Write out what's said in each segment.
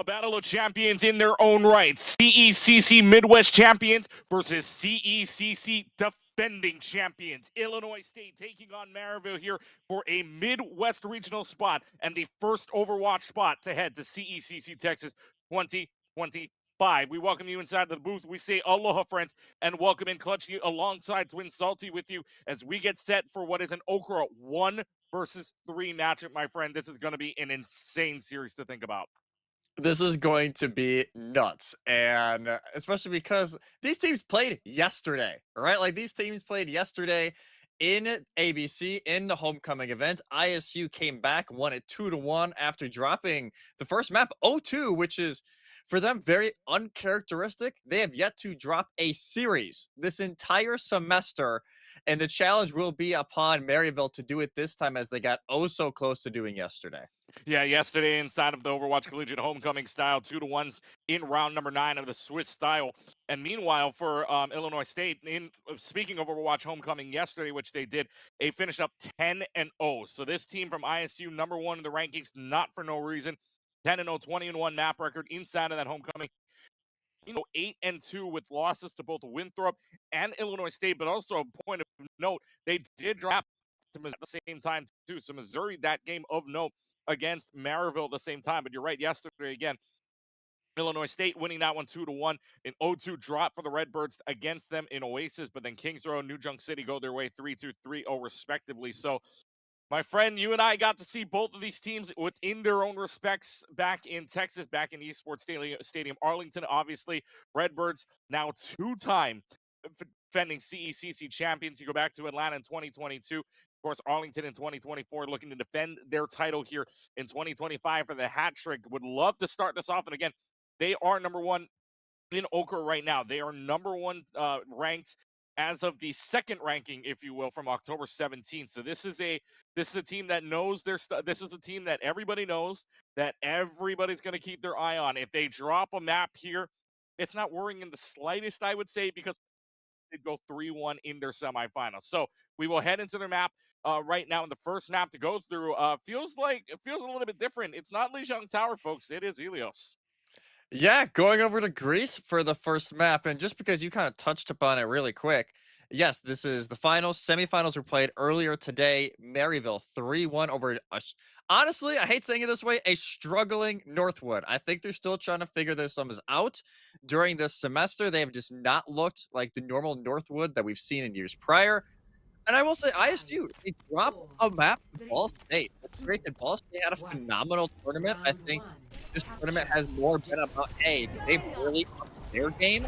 A battle of champions in their own right. CECC Midwest champions versus CECC defending champions. Illinois State taking on Maryville here for a Midwest regional spot and the first Overwatch spot to head to CECC Texas 2025. We welcome you inside the booth. We say aloha, friends, and welcome in Clutchy alongside Twin Salty with you as we get set for what is an Okra 1 versus 3 matchup, my friend. This is going to be an insane series to think about. This is going to be nuts, and especially because these teams played yesterday, right? Like these teams played yesterday in ABC in the homecoming event. ISU came back, won it 2-1 after dropping the first map 0-2, which is for them very uncharacteristic. They have yet to drop a series this entire semester, and the challenge will be upon Maryville to do it this time as they got oh so close to doing yesterday. Yeah, yesterday inside of the Overwatch Collegiate Homecoming style, 2-1s in round number 9 of the Swiss style. And meanwhile, for Illinois State, speaking of Overwatch Homecoming yesterday, which they did, they finished up 10-0. So this team from ISU, number 1 in the rankings, not for no reason. 10-0, 20-1 map record inside of that homecoming. 8-2 with losses to both Winthrop and Illinois State, but also a point of note, they did drop at the same time too. So Missouri, that game of note against Maryville at the same time. But you're right, yesterday again, Illinois State winning that one 2-1. An 0-2 drop for the Redbirds against them in Oasis, but then Kings Row and New Junk City go their way 3-2, 3-0 respectively. So my friend, you and I got to see both of these teams within their own respects back in Texas, back in Esports Stadium Arlington. Obviously, Redbirds now two-time defending CECC champions. You go back to Atlanta in 2022. Of course, Arlington in 2024 looking to defend their title here in 2025 for the hat trick. Would love to start this off. And again, they are number 1 in Okra right now. They are number 1 ranked as of the second ranking, if you will, from October 17th. So this is a team that knows their stuff. This is a team that everybody knows, that everybody's going to keep their eye on. If they drop a map here, it's not worrying in the slightest, I would say, because they go 3-1 in their semifinals. So we will head into their map right now. And the first map to go through feels a little bit different. It's not Lijiang Tower, folks. It is Helios. Yeah, going over to Greece for the first map, and just because you kind of touched upon it really quick, yes, this is the finals. Semifinals were played earlier today. Maryville 3-1 over, honestly, I hate saying it this way, a struggling Northwood. I think they're still trying to figure their sums out during this semester. They have just not looked like the normal Northwood that we've seen in years prior. And I will say, ISU, they dropped a map to Ball State. It's great that Ball State had a phenomenal tournament. I think this tournament has more been about, hey, they've really upped their game,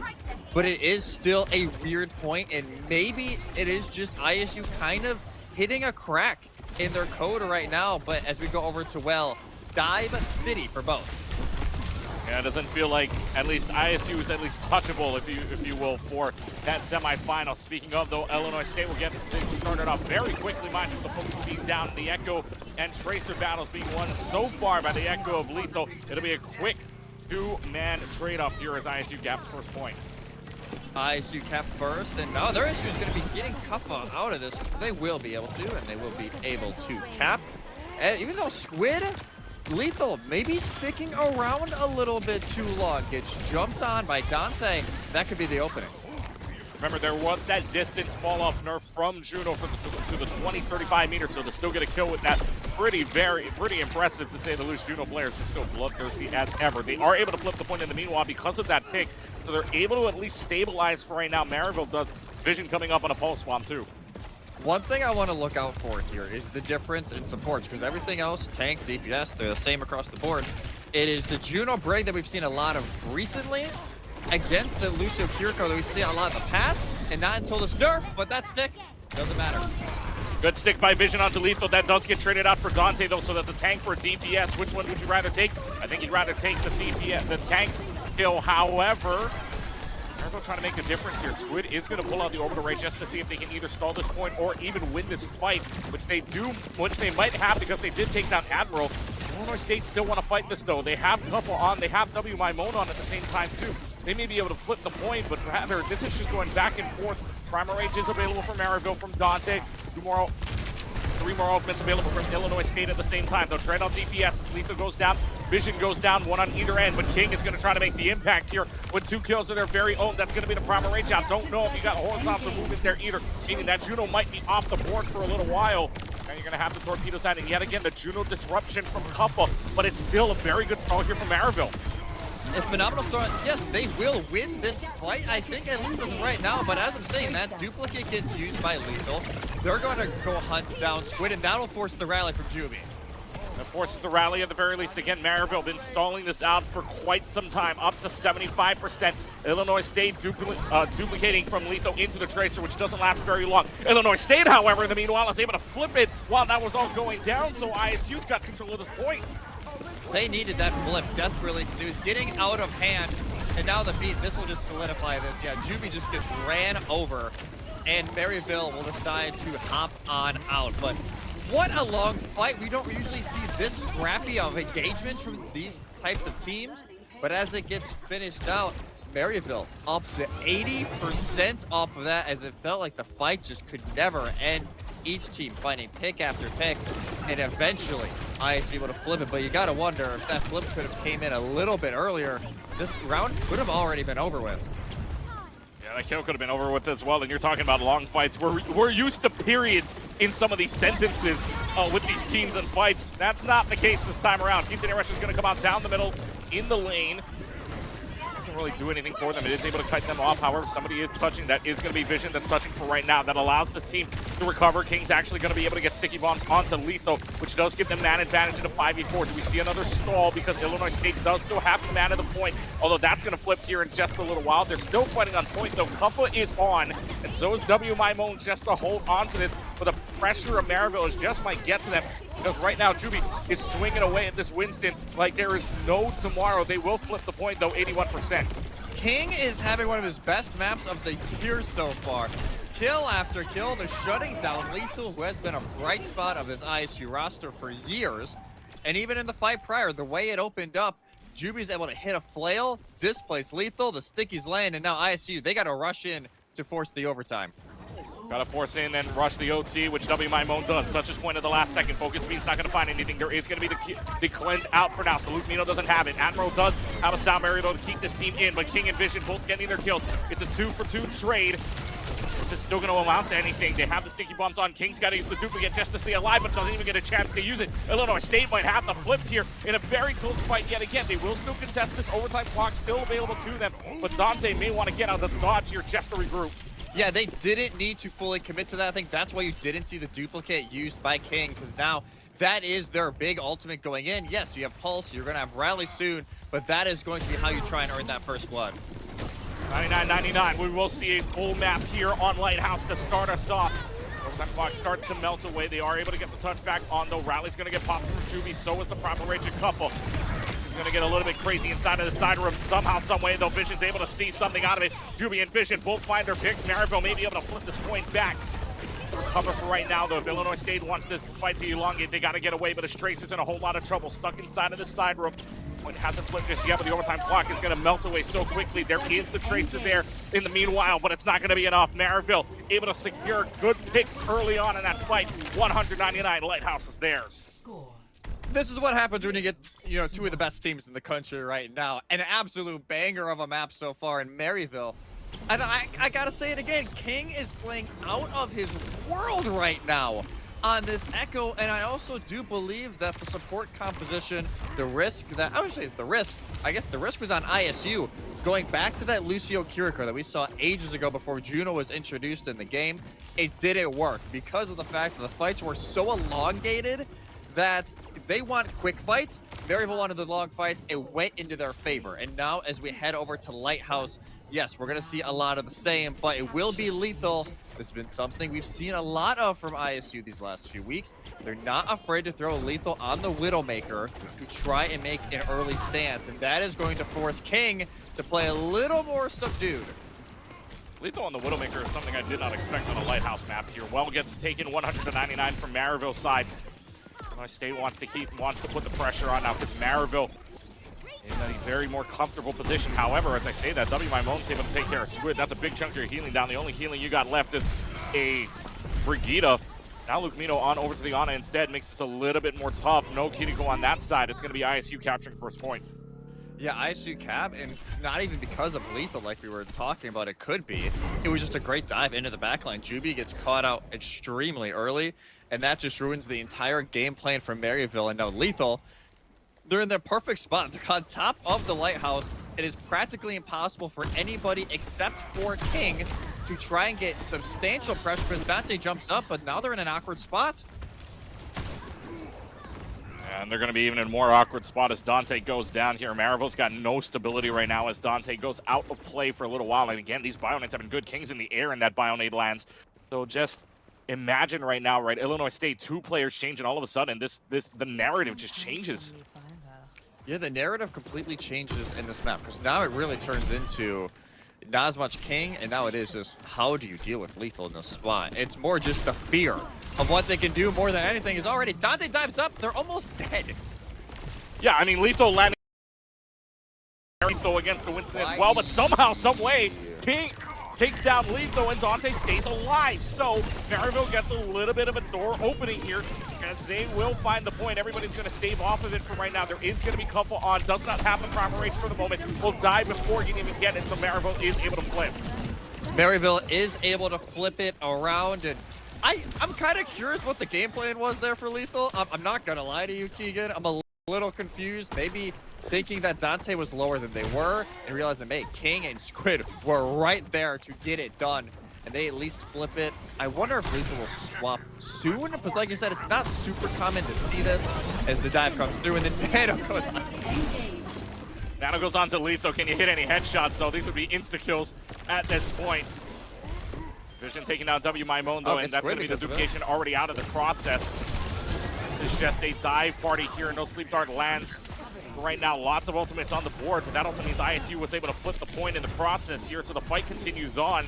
but it is still a weird point, and maybe it is just ISU kind of hitting a crack in their code right now. But as we go over to, well, Dive City for both. Yeah, it doesn't feel like at least ISU is at least touchable, if you will, for that semifinal. Speaking of, though, Illinois State will get things started off very quickly, mind you, the focus being down, the Echo and Tracer battles being won so far by the Echo of Lethal. It'll be a quick 2-man trade-off here as ISU gaps first point. ISU cap first, and now their issue is going to be getting Kuffa out of this. They will be able to, and they will be able to cap. And even though Squid, Lethal maybe sticking around a little bit too long, gets jumped on by Dante. That could be the opening. Remember, there was that distance fall-off nerf from Juno to the 20-35 meters, so to still get a kill with that, pretty impressive, to say the least. Juno players are still bloodthirsty as ever. They are able to flip the point in the meanwhile because of that pick, so they're able to at least stabilize for right now. Maryville does. Vision coming up on a pulse bomb, too. One thing I want to look out for here is the difference in supports, because everything else, tank, DPS, they're the same across the board. It is the Juno Braid that we've seen a lot of recently against the Lucio Kiriko that we see a lot in the past, and not until this nerf, but that stick doesn't matter. Good stick by Vision onto Lethal. That does get traded out for Dante, though, so that's a tank for a DPS. Which one would you rather take? I think you'd rather take the DPS, the tank kill. However, Maryville trying to make a difference here. Squid is going to pull out the orbital ray just to see if they can either stall this point or even win this fight, which they might have because they did take down Admiral. Illinois State still want to fight this, though. They have Couple on, they have W Mimone on at the same time, too. They may be able to flip the point, but rather, this is just going back and forth. Primal Rage is available for Maryville from Dante. Tomorrow, 3 more offense available from Illinois State at the same time. They'll trade on DPS as Lethal goes down. Vision goes down, 1 on either end, but King is going to try to make the impact here with 2 kills of their very own. That's going to be the proper range out. Don't know if you got horizontal movement there either, meaning that Juno might be off the board for a little while. And you're going to have the torpedoes out, and yet again, the Juno disruption from Kuppa, but it's still a very good stall here from Maryville. If Phenomenal Star, yes, they will win this fight, I think, at least as of right now, but as I'm saying, that duplicate gets used by Lethal. They're going to go hunt down Squid, and that'll force the rally from Juby. That forces the rally at the very least. Again, Maryville been stalling this out for quite some time, up to 75%. Illinois State duplicating from Lethal into the Tracer, which doesn't last very long. Illinois State, however, in the meanwhile, is able to flip it while that was all going down, so ISU's got control of this point. They needed that flip desperately because it was getting out of hand, and now the beat, this will just solidify this. Yeah, Juby just gets ran over, and Maryville will decide to hop on out. But what a long fight. We don't usually see this scrappy of engagement from these types of teams, but as it gets finished out, Maryville up to 80% off of that, as it felt like the fight just could never end. Each team finding pick after pick, and eventually ISU able to flip it. But you gotta wonder if that flip could have came in a little bit earlier, this round could have already been over with. Yeah, that kill could have been over with as well. And you're talking about long fights. We're used to periods in some of these sentences with these teams and fights. That's not the case this time around. Keith Rush is going to come out down the middle in the lane. Doesn't really do anything for them. It is able to cut them off. However, somebody is touching. That is going to be Vision that's touching for right now. That allows this team to recover. King's actually going to be able to get sticky bombs onto Lethal, which does give them that advantage in a 5v4. Do we see another stall? Because Illinois State does still have command of the point, although that's going to flip here in just a little while. They're still fighting on point, though. Kuppa is on, and so is WMyMone just to hold on to this. But the pressure of Maryville is just might get to them. Because right now, Juby is swinging away at this Winston like there is no tomorrow. They will flip the point, though, 81%. King is having one of his best maps of the year so far. Kill after kill, they're shutting down Lethal, who has been a bright spot of this ISU roster for years. And even in the fight prior, the way it opened up, Juby's able to hit a flail, displace Lethal, the stickies land, and now ISU, they got to rush in to force the overtime. Got to force in and rush the OT, which WMyMone does. Touches point at the last second. Focus Me's not going to find anything. There is going to be the cleanse out for now. So Luke Mino doesn't have it. Admiral does have a sound barrier to keep this team in, but King and Vision both getting their kills. It's a 2-for-2 trade. This is still going to amount to anything. They have the sticky bombs on. King's got to use the duplicate just to stay alive, but doesn't even get a chance to use it. Illinois State might have the flip here in a very close fight yet again. They will still contest this. Overtime clock still available to them, but Dante may want to get out of the dodge here just to regroup. Yeah, they didn't need to fully commit to that. I think that's why you didn't see the duplicate used by King, because now that is their big ultimate going in. Yes, you have Pulse, you're going to have Rally soon, but that is going to be how you try and earn that first blood. 99-99. We will see a full map here on Lighthouse to start us off. Overtime clock starts to melt away. They are able to get the touchback on, though. Rally's going to get popped from Juby. So is the proper range of Kuppa. This is going to get a little bit crazy inside of the side room. Somehow, some way, though, Vision's able to see something out of it. Juby and Vision both find their picks. Maryville may be able to flip this point back. Recover for right now, though. If Illinois State wants this fight to elongate, they got to get away, but the Tracer's in a whole lot of trouble. Stuck inside of the side room. Point hasn't flipped just yet, but the overtime clock is going to melt away so quickly. There is the Tracer there in the meanwhile, but it's not going to be enough. Maryville able to secure good picks early on in that fight. 199 Lighthouse is theirs. This is what happens when you get, two of the best teams in the country right now. An absolute banger of a map so far in Maryville. And I gotta say it again, King is playing out of his world right now on this Echo, and I also do believe that the support composition, the risk that, I would say the risk, I guess the risk was on ISU. Going back to that Lucio Kiriko that we saw ages ago before Juno was introduced in the game, it didn't work because of the fact that the fights were so elongated that they want quick fights. Maryville wanted the long fights. It went into their favor. And now as we head over to Lighthouse, yes, we're going to see a lot of the same, but it will be lethal. This has been something we've seen a lot of from ISU these last few weeks. They're not afraid to throw lethal on the Widowmaker to try and make an early stance, and that is going to force King to play a little more subdued. Lethal on the Widowmaker is something I did not expect on a Lighthouse map here. Well gets taken 100-99 from Maryville's side. Illinois State wants to put the pressure on now because Maryville in a very more comfortable position. However, as I say that, WMyMone's able to take care of Squid. That's a big chunk of your healing down. The only healing you got left is a Brigida. Now Lucamino on over to the Ana instead, makes this a little bit more tough. No Kiriko on that side. It's going to be ISU capturing first point. Yeah, ISU cap, and it's not even because of lethal like we were talking about. It could be. It was just a great dive into the backline. Juby gets caught out extremely early, and that just ruins the entire game plan for Maryville. And now lethal, they're in their perfect spot. They're on top of the lighthouse. It is practically impossible for anybody except for King to try and get substantial pressure because Dante jumps up, but now they're in an awkward spot. And they're going to be even in a more awkward spot as Dante goes down here. Maryville's got no stability right now as Dante goes out of play for a little while. And again, these Bionades have been good. King's in the air and that Bionade lands. So just imagine right now, right? Illinois State, 2 players change, and all of a sudden, the narrative just changes. Yeah, the narrative completely changes in this map because now it really turns into not as much King, and now it is just how do you deal with lethal in this spot? It's more just the fear of what they can do more than anything is already. Dante dives up, they're almost dead. Yeah, I mean, lethal landing lethal against the Winston as well, but somehow, some way, King takes down lethal and Dante stays alive. So Maryville gets a little bit of a door opening here as they will find the point. Everybody's going to stave off of it for right now. There is going to be couple on, does not have the proper range for the moment. Will die before he can even get it, so Maryville is able to flip. Maryville is able to flip it around, and I'm kind of curious what the game plan was there for lethal. I'm not going to lie to you, Keegan. I'm a little confused. Maybe thinking that Dante was lower than they were and realizing, hey, King and Squid were right there to get it done, and they at least flip it. I wonder if lethal will swap soon, because like you said, it's not super common to see this as the dive comes through and then Nano goes on. Nano goes on to lethal. Can you hit any headshots, though? These would be insta-kills at this point. Vision taking down W Maimon, though, and that's going to be the duplication already out of the process. This is just a dive party here. No sleep dart lands. Right now, lots of ultimates on the board, but that also means ISU was able to flip the point in the process here, so the fight continues on.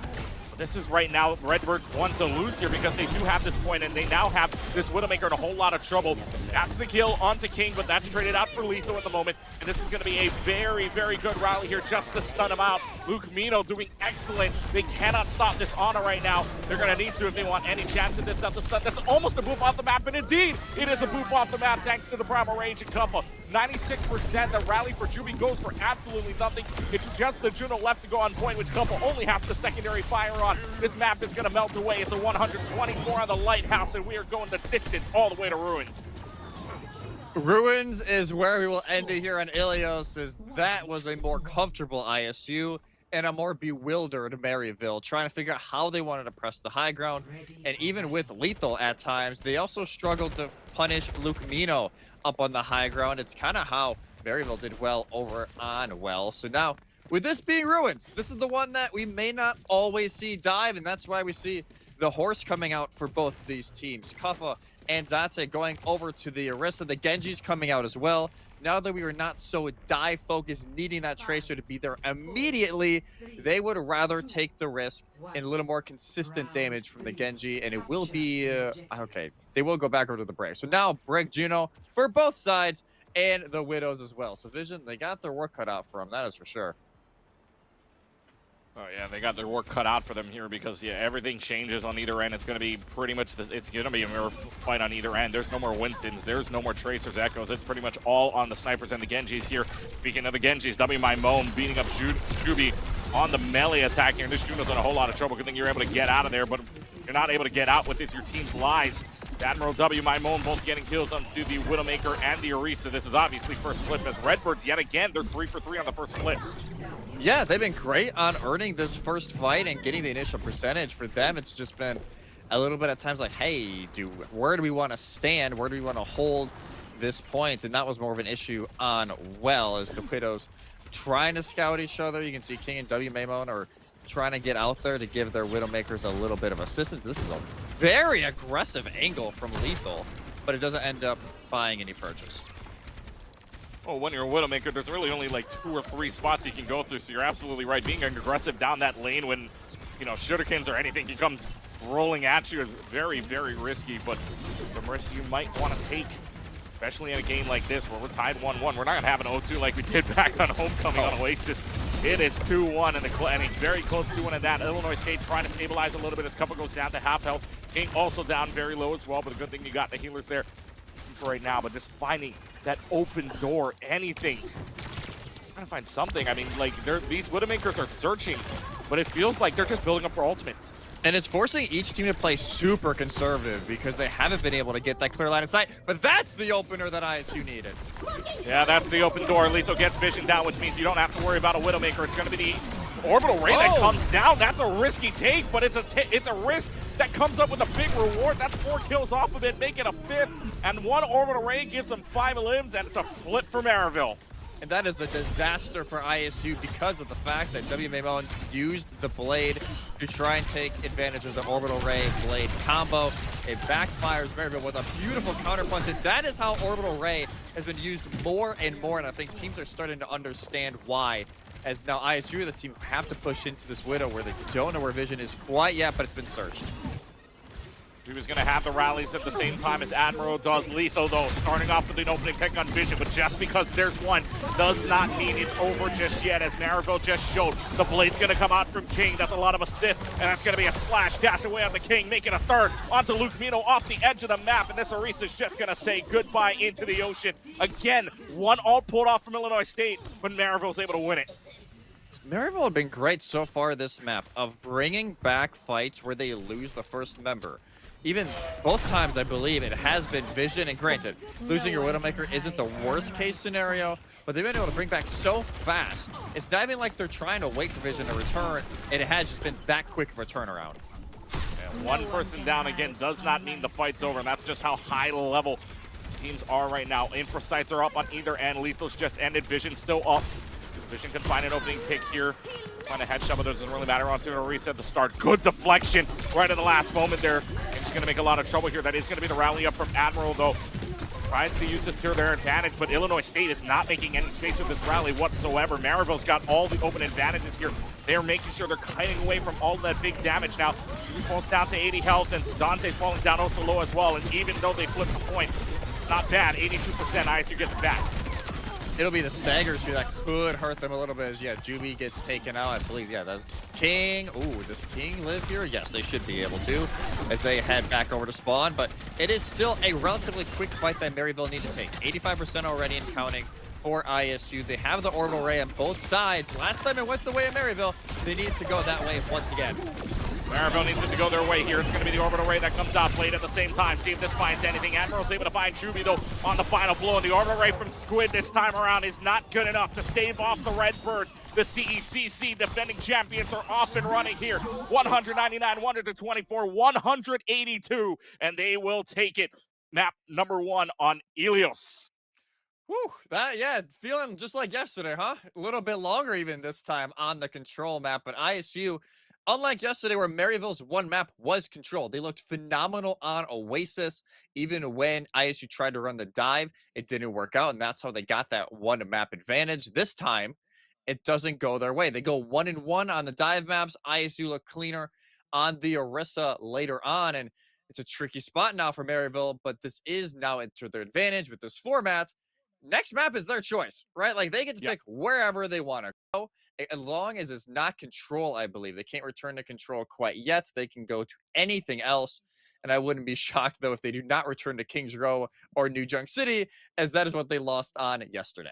This is right now Redbirds want to lose here because they do have this point, and they now have this Widowmaker in a whole lot of trouble. That's the kill onto King, but that's traded out for lethal at the moment. And this is going to be a very, very good rally here just to stun him out. Lucamino doing excellent. They cannot stop this Ana right now. They're going to need to if they want any chance of this. That's a stun. That's almost a boop off the map, and indeed, it is a boop off the map thanks to the proper range and cover. 96%. The rally for Juby goes for absolutely nothing. It's just the Juno left to go on point, which couple only has the secondary fire on. This map is going to melt away. It's a 124 on the Lighthouse, and we are going the distance all the way to Ruins. Ruins is where we will end it here on Ilios, as that was a more comfortable ISU and a more bewildered Maryville, trying to figure out how they wanted to press the high ground. And even with lethal at times, they also struggled to punish Lucamino up on the high ground. It's kind of how Maryville did well over on Well. So now, with this being Ruins, this is the one that we may not always see dive, and that's why we see the horse coming out for both of these teams. Kuffa and Dante going over to the Orisa. The Genji's coming out as well. Now that we are not so dive focused, needing that Tracer to be there immediately, they would rather take the risk and a little more consistent damage from the Genji, and it will be, okay, they will go back over to the Brave. So now Brig Juno for both sides and the Widows as well. So Vision, they got their work cut out for them, that is for sure. Oh yeah, they got their work cut out for them here because yeah, everything changes on either end. It's going to be pretty much this. It's going to be a mirror fight on either end. There's no more Winstons. There's no more Tracers, Echoes. It's pretty much all on the snipers and the Genjis here. Speaking of the Genjis, W Maimon beating up Juby on the melee attack here. And this Juno's in a whole lot of trouble. Good thing you're able to get out of there, but you're not able to get out with this. Your team's lives. Admiral W Maimon both getting kills on the Widowmaker and the Orisa. This is obviously first flip as Redbirds yet again. They're 3 for 3 on the first flips. Yeah, they've been great on earning this first fight and getting the initial percentage. For them, it's just been a little bit at times like, hey, where do we want to stand? Where do we want to hold this point? And that was more of an issue on Well, as the Widows trying to scout each other. You can see King and W Maimon are trying to get out there to give their Widowmakers a little bit of assistance. This is a very aggressive angle from lethal, but it doesn't end up buying any purchase. Oh, when you're a Widowmaker, there's really only like 2 or 3 spots you can go through, so you're absolutely right. Being aggressive down that lane when, you know, shurikens or anything can come rolling at you is very, very risky, but the risk you might want to take, especially in a game like this where we're tied 1-1. We're not going to have an 0-2 like we did back on Homecoming on Oasis. It is 2-1, and it's very close to 2-1 at that. Illinois State trying to stabilize a little bit as Cuppa goes down to half health. King also down very low as well, but a good thing you got the healers there for right now. But just finding that open door, anything. Trying to find something. I mean, like, these Widowmakers are searching, but it feels like they're just building up for ultimates. And it's forcing each team to play super conservative because they haven't been able to get that clear line of sight. But that's the opener that ISU needed. Yeah, that's the open door. Lethal gets vision down, which means you don't have to worry about a Widowmaker. It's going to be the orbital ray that comes down. That's a risky take, but it's a risk that comes up with a big reward. That's 4 kills off of it, make it a 5th. And 1 orbital ray gives them 5 limbs, and it's a flip for Maryville. And that is a disaster for ISU because of the fact that WMA Mellon used the blade to try and take advantage of the orbital ray blade combo. It backfires Maryville with a beautiful counterpunch, and that is how orbital ray has been used more and more, and I think teams are starting to understand why. As now ISU are the team who have to push into this Widow where they don't know where vision is quite yet, but it's been searched. He was going to have the rallies at the same time as Admiral does. Lethal, though, starting off with an opening pick on Vision, but just because there's one does not mean it's over just yet, as Maryville just showed. The blade's going to come out from King. That's a lot of assist, and that's going to be a slash dash away on the King, making a 3rd onto Luke Mino off the edge of the map, and this Arisa's just going to say goodbye into the ocean. Again, 1 ult pulled off from Illinois State, but Maryville's able to win it. Maryville have been great so far this map of bringing back fights where they lose the first member. Even both times, I believe, it has been Vision, and granted, losing your Widowmaker isn't the worst case scenario, but they've been able to bring back so fast. It's not even like they're trying to wait for Vision to return, and it has just been that quick of a turnaround. And 1 person down again does not mean the fight's over, and that's just how high level teams are right now. Infra sights are up on either end. Lethal's just ended. Vision still up. Vision can find an opening pick here. Let's find a headshot, but it doesn't really matter. Onto a reset at the start. Good deflection right at the last moment there. And she's going to make a lot of trouble here. That is going to be the rally up from Admiral, though. Tries to use this to their advantage, but Illinois State is not making any space with this rally whatsoever. Maryville's got all the open advantages here. They're making sure they're cutting away from all that big damage now. Falls down to 80 health, and Dante's falling down also low as well. And even though they flipped the point, not bad. 82%. ISU gets it back. It'll be the staggers here that could hurt them a little bit as, yeah, Juby gets taken out. I believe, yeah, the King. Ooh, does King live here? Yes, they should be able to as they head back over to spawn. But it is still a relatively quick fight that Maryville need to take. 85% already and counting for ISU. They have the orbital ray on both sides. Last time it went the way of Maryville, they need to go that way once again. Maryville needs it to go their way here. It's going to be the orbital ray that comes out, played at the same time. See if this finds anything. Admiral's able to find Juby, though, on the final blow. And the orbital ray from Squid this time around is not good enough to stave off the Redbirds. The CECC defending champions are off and running here. 199, 124, 182. And they will take it. Map number 1 on Ilios. Whew, that, yeah, feeling just like yesterday, huh? A little bit longer even this time on the control map, but ISU, unlike yesterday where Maryville's one map was controlled, they looked phenomenal on Oasis. Even when ISU tried to run the dive, it didn't work out, and that's how they got that one map advantage. This time, it doesn't go their way. They go 1-1 on the dive maps. ISU look cleaner on the Orisa later on, and it's a tricky spot now for Maryville, but this is now into their advantage with this format. Next map is their choice, right? Like they get to pick wherever they want to go, as long as it's not control. I believe they can't return to control quite yet. They can go to anything else, and I wouldn't be shocked though if they do not return to Kings Row or New Junk City, as that is what they lost on yesterday.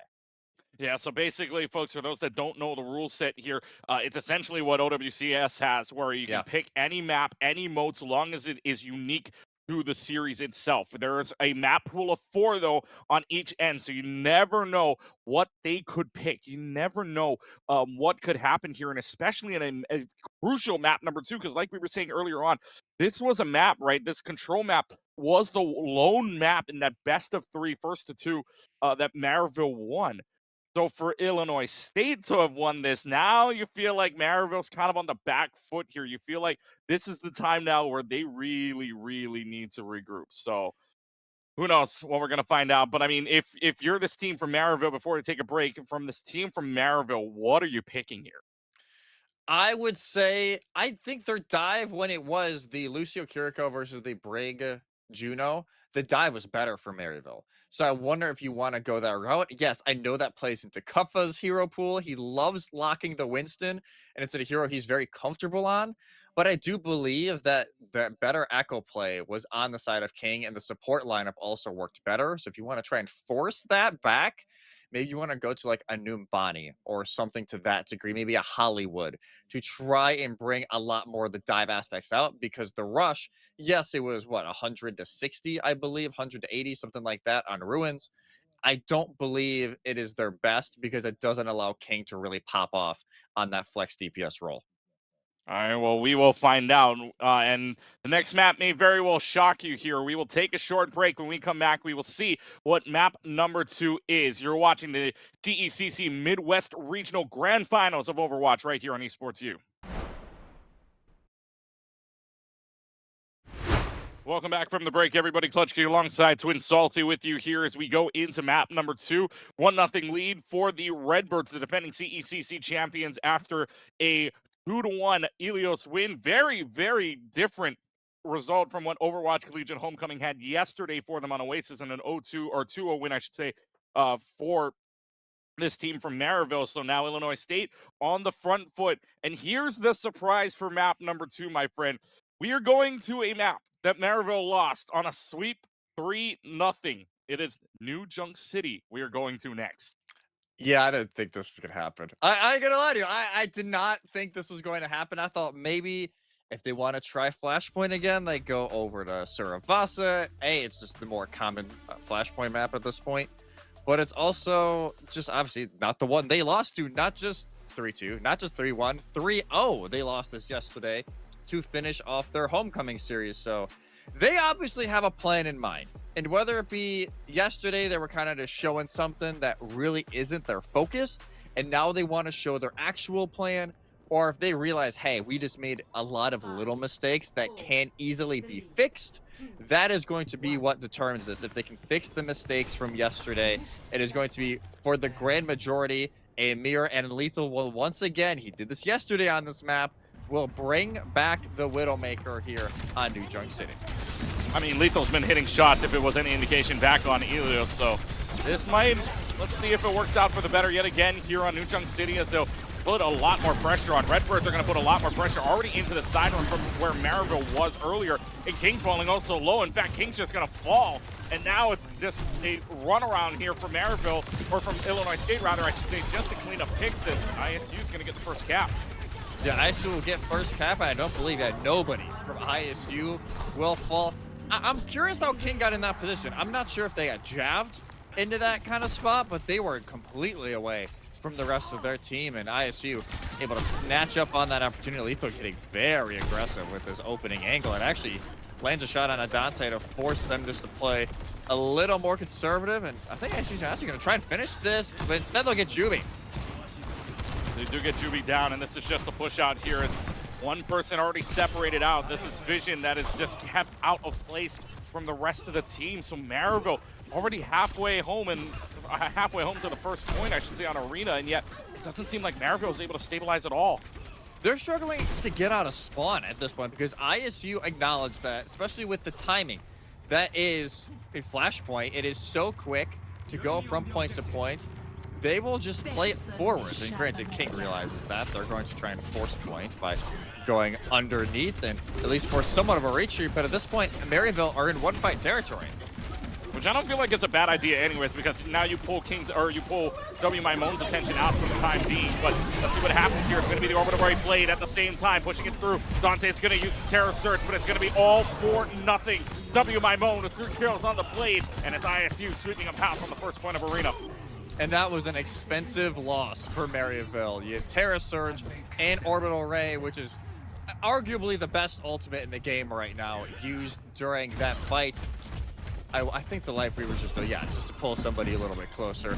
Yeah, so basically, folks, for those that don't know the rule set here, it's essentially what OWCS has, where you can pick any map, any mode, so long as it is unique to the series itself. There's a map pool of 4, though, on each end, so you never know what they could pick. You never know what could happen here, and especially in a crucial map number 2, because like we were saying earlier on, this was a map, right? This control map was the lone map in that best of 3, first to 2, that Maryville won. So for Illinois State to have won this, now you feel like Maryville's kind of on the back foot here. You feel like this is the time now where they really, really need to regroup. So who knows what we're gonna find out. But I mean, if you're this team from Maryville, before we take a break, from this team from Maryville, what are you picking here? I would say I think their dive when it was the Lucio Kiriko versus the Brig Juno, the dive was better for Maryville. So I wonder if you want to go that route. Yes, I know that plays into Kuffa's hero pool. He loves locking the Winston, and it's a hero he's very comfortable on. But I do believe that that better echo play was on the side of King, and the support lineup also worked better. So if you want to try and force that back, maybe you want to go to like a Numbani or something to that degree, maybe a Hollywood to try and bring a lot more of the dive aspects out because the rush, yes, it was what 100 to 60, I believe, 100 to 80, something like that on ruins. I don't believe it is their best because it doesn't allow King to really pop off on that flex DPS role. All right, well, we will find out. And the next map may very well shock you here. We will take a short break. When we come back, we will see what map number 2 is. You're watching the CECC Midwest Regional Grand Finals of Overwatch right here on EsportsU. Welcome back from the break, everybody. Clutch Key alongside Twin Salty with you here as we go into map number 2. 1-0 lead for the Redbirds, the defending CECC champions, after a 2-1 Ilios win. Very, very different result from what Overwatch Collegiate Homecoming had yesterday for them on Oasis, and an 0-2 or 2-0 win, I should say, for this team from Maryville. So now Illinois State on the front foot. And here's the surprise for map number 2, my friend. We are going to a map that Maryville lost on a sweep 3-0. It is New Junk City we are going to next. Yeah, I didn't think this was gonna happen. I ain't gonna lie to you. I did not think this was going to happen. I thought maybe if they want to try Flashpoint again, they go over to Suravasa. It's just the more common Flashpoint map at this point. But it's also just obviously not the one they lost to, not just 3-2, not just 3-1, 3-0. They lost this yesterday to finish off their homecoming series. So they obviously have a plan in mind. And whether it be yesterday, they were kind of just showing something that really isn't their focus, and now they want to show their actual plan, or if they realize, hey, we just made a lot of little mistakes that can't easily be fixed, that is going to be what determines this. If they can fix the mistakes from yesterday, it is going to be, for the grand majority, a mirror, and Lethal will once again, he did this yesterday on this map, will bring back the Widowmaker here on New Junk City. I mean, Lethal's been hitting shots, if it was any indication, back on Ilios. So this might, let's see if it works out for the better yet again here on New Junk City, as they'll put a lot more pressure on. Redbirds are going to put a lot more pressure already into the sideline from where Maryville was earlier. And King's falling also low. In fact, King's just going to fall. And now it's just a runaround here from Maryville, or from Illinois State, rather, I should say, just to clean up picks. This ISU is going to get the first cap. Yeah, ISU will get first cap, and I don't believe that nobody from ISU will fall. I'm curious how King got in that position. I'm not sure if they got jabbed into that kind of spot, but they were completely away from the rest of their team, and ISU able to snatch up on that opportunity. Lethal getting very aggressive with his opening angle, and actually lands a shot on Adante to force them just to play a little more conservative, and I think ISU's actually going to try and finish this, but instead they'll get Juby. They do get Juby down, and this is just a push out here as one person already separated out. This is Vision that is just kept out of place from the rest of the team. So Maryville already halfway home, and halfway home to the first point, I should say, on Arena, and yet it doesn't seem like Maryville is able to stabilize at all. They're struggling to get out of spawn at this point because ISU acknowledged that, especially with the timing, that is a flashpoint. It is so quick to go from point to point. They will just play it forward. And granted, King realizes that. They're going to try and force point by going underneath and at least force somewhat of a retreat. But at this point, Maryville are in one-fight territory. Which I don't feel like it's a bad idea anyways, because now you pull W Maimon's attention out for the time being. But let's see what happens here. It's going to be the orbital ray blade at the same time, pushing it through. Dante's going to use the Terror Surge, but it's going to be all for nothing. W Maimon with 3 kills on the blade, and it's ISU sweeping him out from the first point of Arena. And that was an expensive loss for Maryville. You have Terra Surge and Orbital Ray, which is arguably the best ultimate in the game right now, used during that fight. I think the Life Weaver just to pull somebody a little bit closer.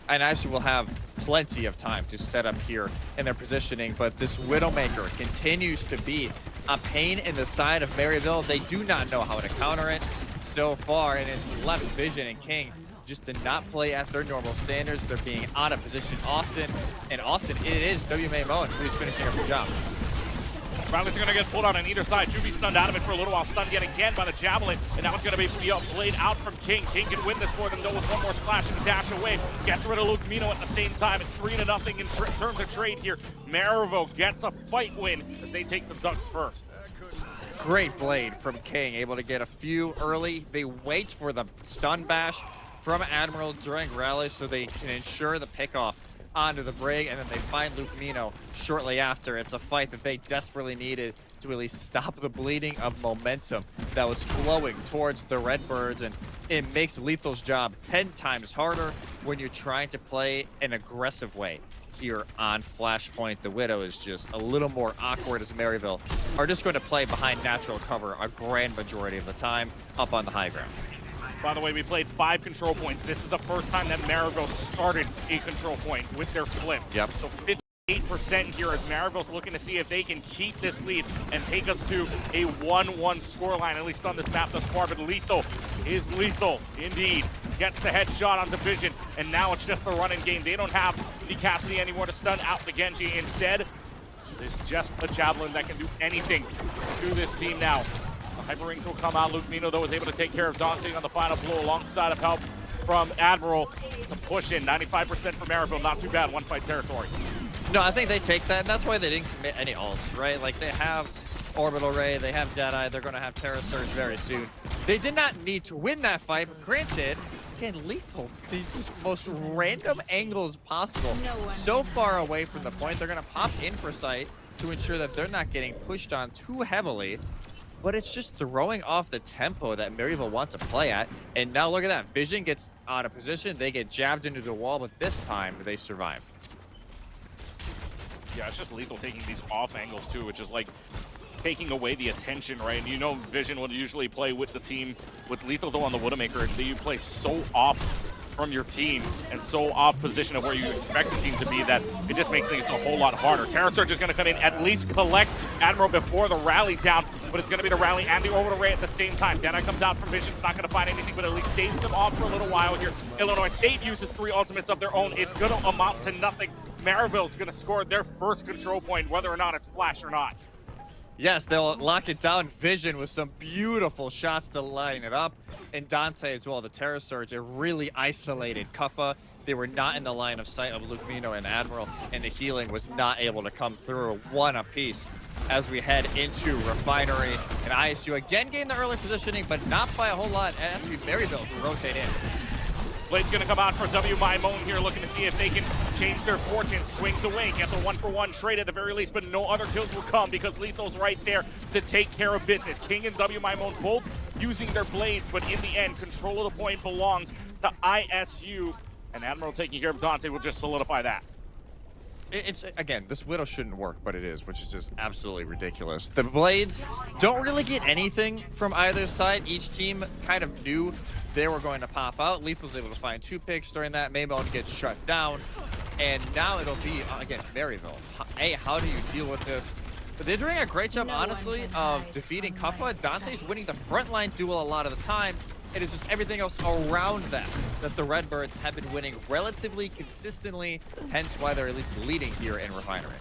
And actually will have plenty of time to set up here in their positioning, but this Widowmaker continues to be a pain in the side of Maryville. They do not know how to counter it so far, and it's left Vision and King just to not play at their normal standards. They're being out of position often, and often it is W Maimon who's finishing up the job. Riley's going to get pulled out on either side. Juby stunned out of it for a little while. Stunned yet again by the Javelin. And now it's going to be played out from King. King can win this for them, though, with one more slash and dash away. Gets rid of Luke Mino at the same time. It's 3-0 in terms of trade here. Maryville gets a fight win as they take the Ducks first. Great blade from King, able to get a few early. They wait for the stun bash from Admiral during rally so they can ensure the pickoff onto the brig, and then they find Luke Mino shortly after. It's a fight that they desperately needed to really stop the bleeding of momentum that was flowing towards the Redbirds, and it makes Lethal's job 10 times harder when you're trying to play an aggressive way. Here on Flashpoint, the Widow is just a little more awkward as Maryville are just going to play behind natural cover a grand majority of the time up on the high ground. By the way, we played 5 control points. This is the first time that Maryville started a control point with their flip. Yep. So 58% here as Maryville's looking to see if they can keep this lead and take us to a 1-1 scoreline, at least on this map thus far. But Lethal is lethal indeed. Gets the headshot onto Vision, and now it's just the running game. They don't have the Cassidy anymore to stun out the Genji. Instead, there's just a Javelin that can do anything to this team now. The Hyper Rings will come out. Luke Mino, though, is able to take care of Dante on the final blow alongside of help from Admiral. It's a push in, 95% for Maryville. Not too bad, one fight territory. No, I think they take that, and that's why they didn't commit any ults, right? Like, they have Orbital Ray, they have Deadeye, they're going to have Terra Surge very soon. They did not need to win that fight, but granted, again, Lethal, these most random angles possible. So far away from the point, they're going to pop in for sight to ensure that they're not getting pushed on too heavily. But it's just throwing off the tempo that Maryville wants to play at. And now look at that. Vision gets out of position. They get jabbed into the wall, but this time they survive. Yeah, it's just Lethal taking these off angles too, which is like taking away the attention, right? And you know Vision would usually play with the team. With Lethal though on the Widowmaker, you play so off from your team and so off position of where you expect the team to be that it just makes things a whole lot harder. Terra Surge is going to come in, at least collect Admiral before the rally down, but it's going to be the rally and the orbital ray at the same time. Deadeye comes out from Vision, not going to find anything, but at least stays them off for a little while here. Illinois State uses 3 ultimates of their own. It's going to amount to nothing. Maryville's going to score their first control point, whether or not it's flash or not. Yes, they'll lock it down. Vision with some beautiful shots to line it up. And Dante as well, the Terra Surge, it really isolated Kuffa. They were not in the line of sight of Luke Mino and Admiral, and the healing was not able to come through. 1 apiece as we head into Refinery. And ISU again gained the early positioning, but not by a whole lot. And after Maryville who rotate in. Blade's going to come out for W. Moan here, looking to see if they can change their fortune. Swings away, gets a 1-for-1 trade at the very least, but no other kills will come because Lethal's right there to take care of business. King and W. Moan both using their blades, but in the end, control of the point belongs to ISU. And Admiral taking care of Dante will just solidify that. It's again, this Widow shouldn't work, but it is, which is just absolutely ridiculous. The blades don't really get anything from either side. Each team kind of knew they were going to pop out. Lethal's able to find 2 picks during that. Maymone gets shut down. And now it'll be, again, Maryville. Hey, how do you deal with this? But they're doing a great job, honestly, of defeating Kuffa. Dante's winning the frontline duel a lot of the time. It is just everything else around that the Redbirds have been winning relatively consistently, hence why they're at least leading here in Refinery.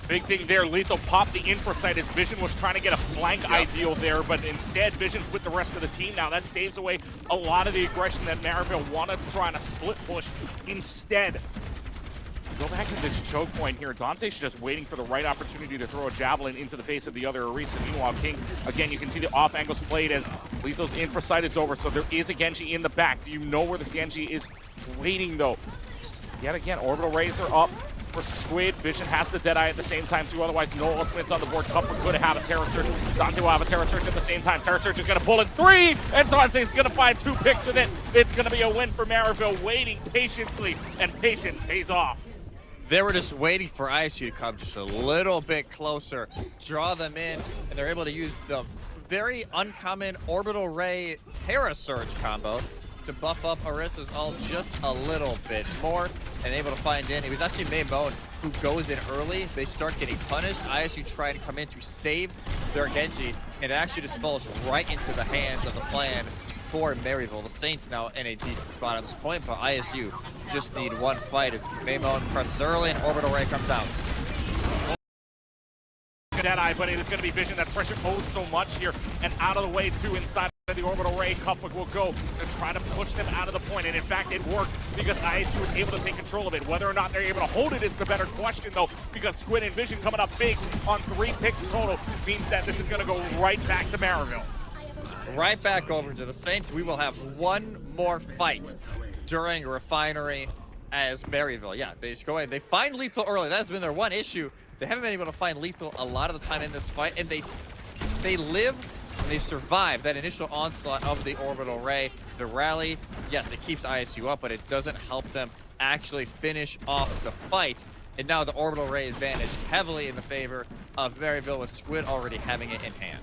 Big thing there, Lethal popped the infra site as Vision was trying to get a flank ideal there, but instead Vision's with the rest of the team now. That staves away a lot of the aggression that Maryville wanted to try on a split push. Instead, go back to this choke point here. Dante's just waiting for the right opportunity to throw a Javelin into the face of the other Orisa. Meanwhile, King, again, you can see the off angles played as Lethal's infra site is over, so there is a Genji in the back. Do you know where the Genji is waiting, though? Yet again, orbital rays are up for Squid. Vision has the Deadeye at the same time, too. Otherwise, no ultimates on the board. Cupper could have a Terra Surge. Dante will have a Terra Surge at the same time. Terra Surge is going to pull in 3, and Dante's going to find 2 picks with it. It's going to be a win for Maryville, waiting patiently, and patience pays off. They were just waiting for ISU to come just a little bit closer, draw them in, and they're able to use the very uncommon Orbital Ray Terra Surge combo to buff up Orisa's ult just a little bit more and able to find in. It was actually Maymone who goes in early. They start getting punished. ISU try to come in to save their Genji, and it actually just falls right into the hands of the plan for Maryville. The Saints now in a decent spot at this point, but ISU just need 1 fight as Maymone presses early and Orbital Ray comes out. a Deadeye, but it is going to be Vision that's pressured oh so much here. And out of the way, too, inside of the orbital ray, Cupwick will go to try to push them out of the point. And in fact, it works because ISU was able to take control of it. Whether or not they're able to hold it is the better question, though, because Squid and Vision coming up big on 3 picks total means that this is going to go right back to Maryville. Right back over to the Saints. We will have one more fight during Refinery as Maryville. Yeah, they just go in. They find Lethal early. That has been their one issue. They haven't been able to find Lethal a lot of the time in this fight, and they live and they survive that initial onslaught of the orbital ray. The rally, yes, it keeps ISU up, but it doesn't help them actually finish off the fight. And now the orbital ray advantage heavily in the favor of Maryville, with Squid already having it in hand.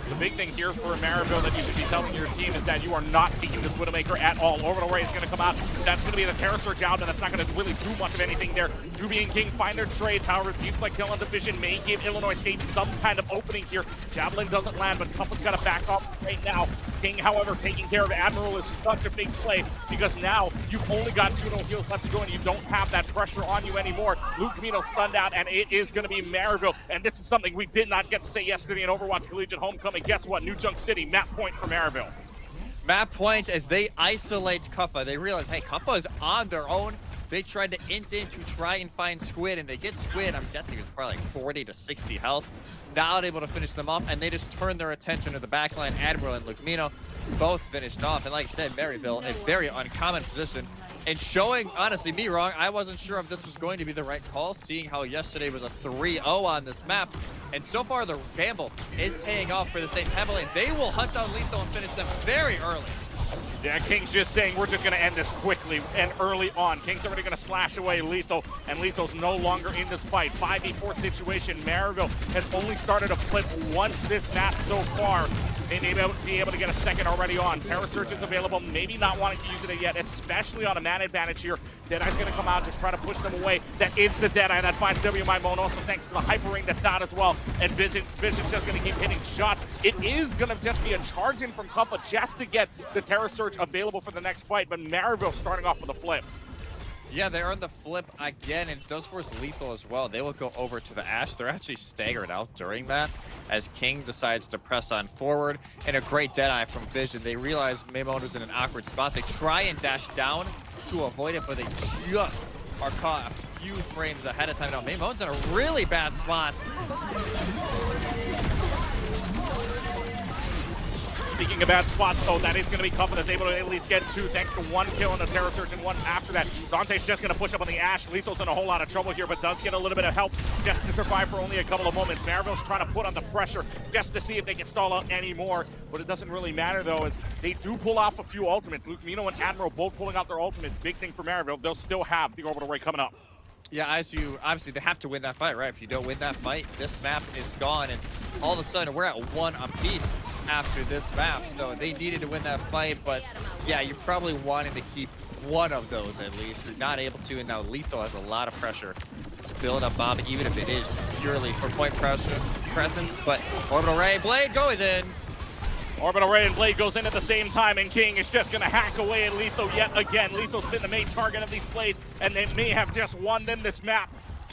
The big thing here for Maryville that you should be telling your team is that you are not taking this Widowmaker at all. Orbital Ray is going to come out. That's going to be the Terror Surge out, and that's not going to really do much of anything there. Doobie and King find their trades. However, teams like Kill on Division may give Illinois State some kind of opening here. Javelin doesn't land, but Cupwick's got to back off right now. King, however, taking care of Admiral is such a big play because now you've only got 2 no heals left to go, and you don't have that pressure on you anymore. Luke Camino stunned out, and it is going to be Maryville. And this is something we did not get to say yesterday in Overwatch Collegiate Homecoming. Guess what? New Junk City, map point for Maryville. Map point as they isolate Kuffa. They realize, hey, Kuffa is on their own. They tried to int in to try and find Squid, and they get Squid. I'm guessing it was probably like 40 to 60 health. Not able to finish them off, and they just turn their attention to the backline. Admiral and Lucamino both finished off. And like I said, Maryville, a very uncommon position. And showing, honestly, me wrong. I wasn't sure if this was going to be the right call, seeing how yesterday was a 3-0 on this map. And so far, the gamble is paying off for the Saints heavily. They will hunt down Lethal and finish them very early. Yeah, King's just saying we're just going to end this quickly and early on. King's already going to slash away Lethal, and Lethal's no longer in this fight. 5v4 situation. Maryville has only started a flip once this map so far. They may be able to get a second already on. Terror Surge is available, maybe not wanting to use it yet, especially on a man advantage here. Deadeye's going to come out, just try to push them away. That is the Deadeye that finds WMI Moan, also thanks to the Hyper Ring that's out as well. And Vision's just going to keep hitting shots. It is going to just be a charge in from Cuppa just to get the Terror Surge available for the next fight, but Maryville starting off with a flip. Yeah, they earned the flip again, and it does force Lethal as well. They will go over to the Ash. They're actually staggered out during that as King decides to press on forward. And a great Deadeye from Vision. They realize Maymon was in an awkward spot. They try and dash down to avoid it, but they just are caught a few frames ahead of time. Now, Maymon's in a really bad spot. Speaking of bad spots, though, that is going to be Cuppa that's able to at least get 2 thanks to 1 kill on the Terror Surge and 1 after that. Dante's just going to push up on the Ash. Lethal's in a whole lot of trouble here, but does get a little bit of help just to survive for only a couple of moments. Maryville's trying to put on the pressure just to see if they can stall out anymore, but it doesn't really matter, though, as they do pull off a few ultimates. Luke Camino and Admiral both pulling out their ultimates. Big thing for Maryville. They'll still have the Orbital Ray coming up. Yeah, ISU, obviously, they have to win that fight, right? If you don't win that fight, this map is gone, and all of a sudden, we're at 1 apiece after this map. So they needed to win that fight, but yeah, you're probably wanting to keep one of those at least. You're not able to, and now Lethal has a lot of pressure to build up Bob, even if it is purely for point presence. But Orbital Ray, Blade goes in. Orbital Ray and Blade goes in at the same time, and King is just going to hack away at Lethal yet again. Lethal's been the main target of these blades, and they may have just won them this map.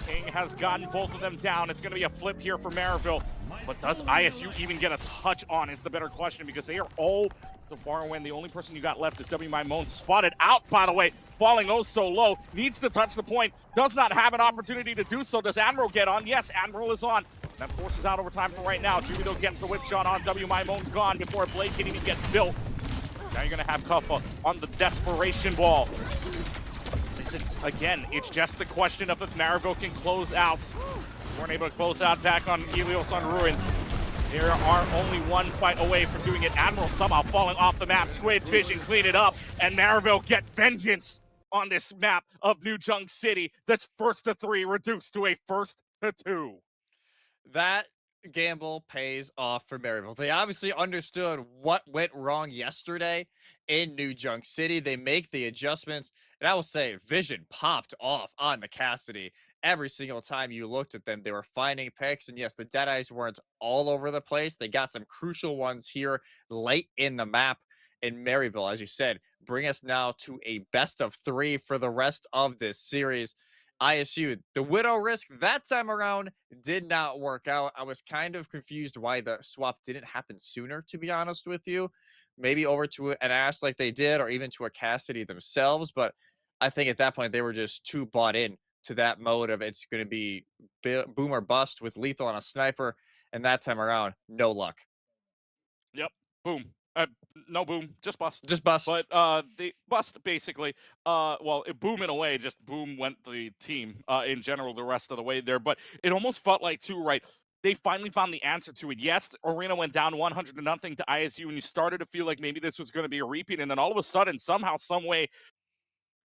King has gotten both of them down. It's going to be a flip here for Maryville. But does ISU even get a touch on is the better question, because they are all so far away, and the only person you got left is WMI Moan, spotted out, by the way, falling oh so low, needs to touch the point, does not have an opportunity to do so. Does Admiral get on? Yes, Admiral is on. That forces out overtime for right now. Juby, though, gets the whip shot on. WMI Moan's gone before a blade can even get built. Now you're going to have Cuffa on the desperation ball. Again, it's just the question of if Maryville can close out. Weren't able to close out back on Helios on Ruins. They are only 1 fight away from doing it. Admiral somehow falling off the map. Squid Vision clean it up, and Maryville get vengeance on this map of New Junk City. That's 1st to 3 reduced to a 1st to 2. That gamble pays off for Maryville. They obviously understood what went wrong yesterday in New Junk City. They make the adjustments, and I will say Vision popped off on the Cassidy. Every single time you looked at them, they were finding picks, and yes, the Deadeyes weren't all over the place. They got some crucial ones here late in the map. In Maryville, as you said, bring us now to a best of 3 for the rest of this series. ISU, the Widow risk that time around did not work out. I was kind of confused why the swap didn't happen sooner, to be honest with you. Maybe over to an Ash like they did, or even to a Cassidy themselves. But I think at that point, they were just too bought in to that mode of it's going to be boom or bust with lethal on a sniper. And that time around, no luck. Yep. Boom. No boom, just bust. Just bust. But they bust basically. Well, it boom in a way, just boom went the team in general the rest of the way there. But it almost felt like too, right? They finally found the answer to it. Yes, Arena went down 100-0 to ISU, and you started to feel like maybe this was going to be a repeat. And then all of a sudden, somehow, some way,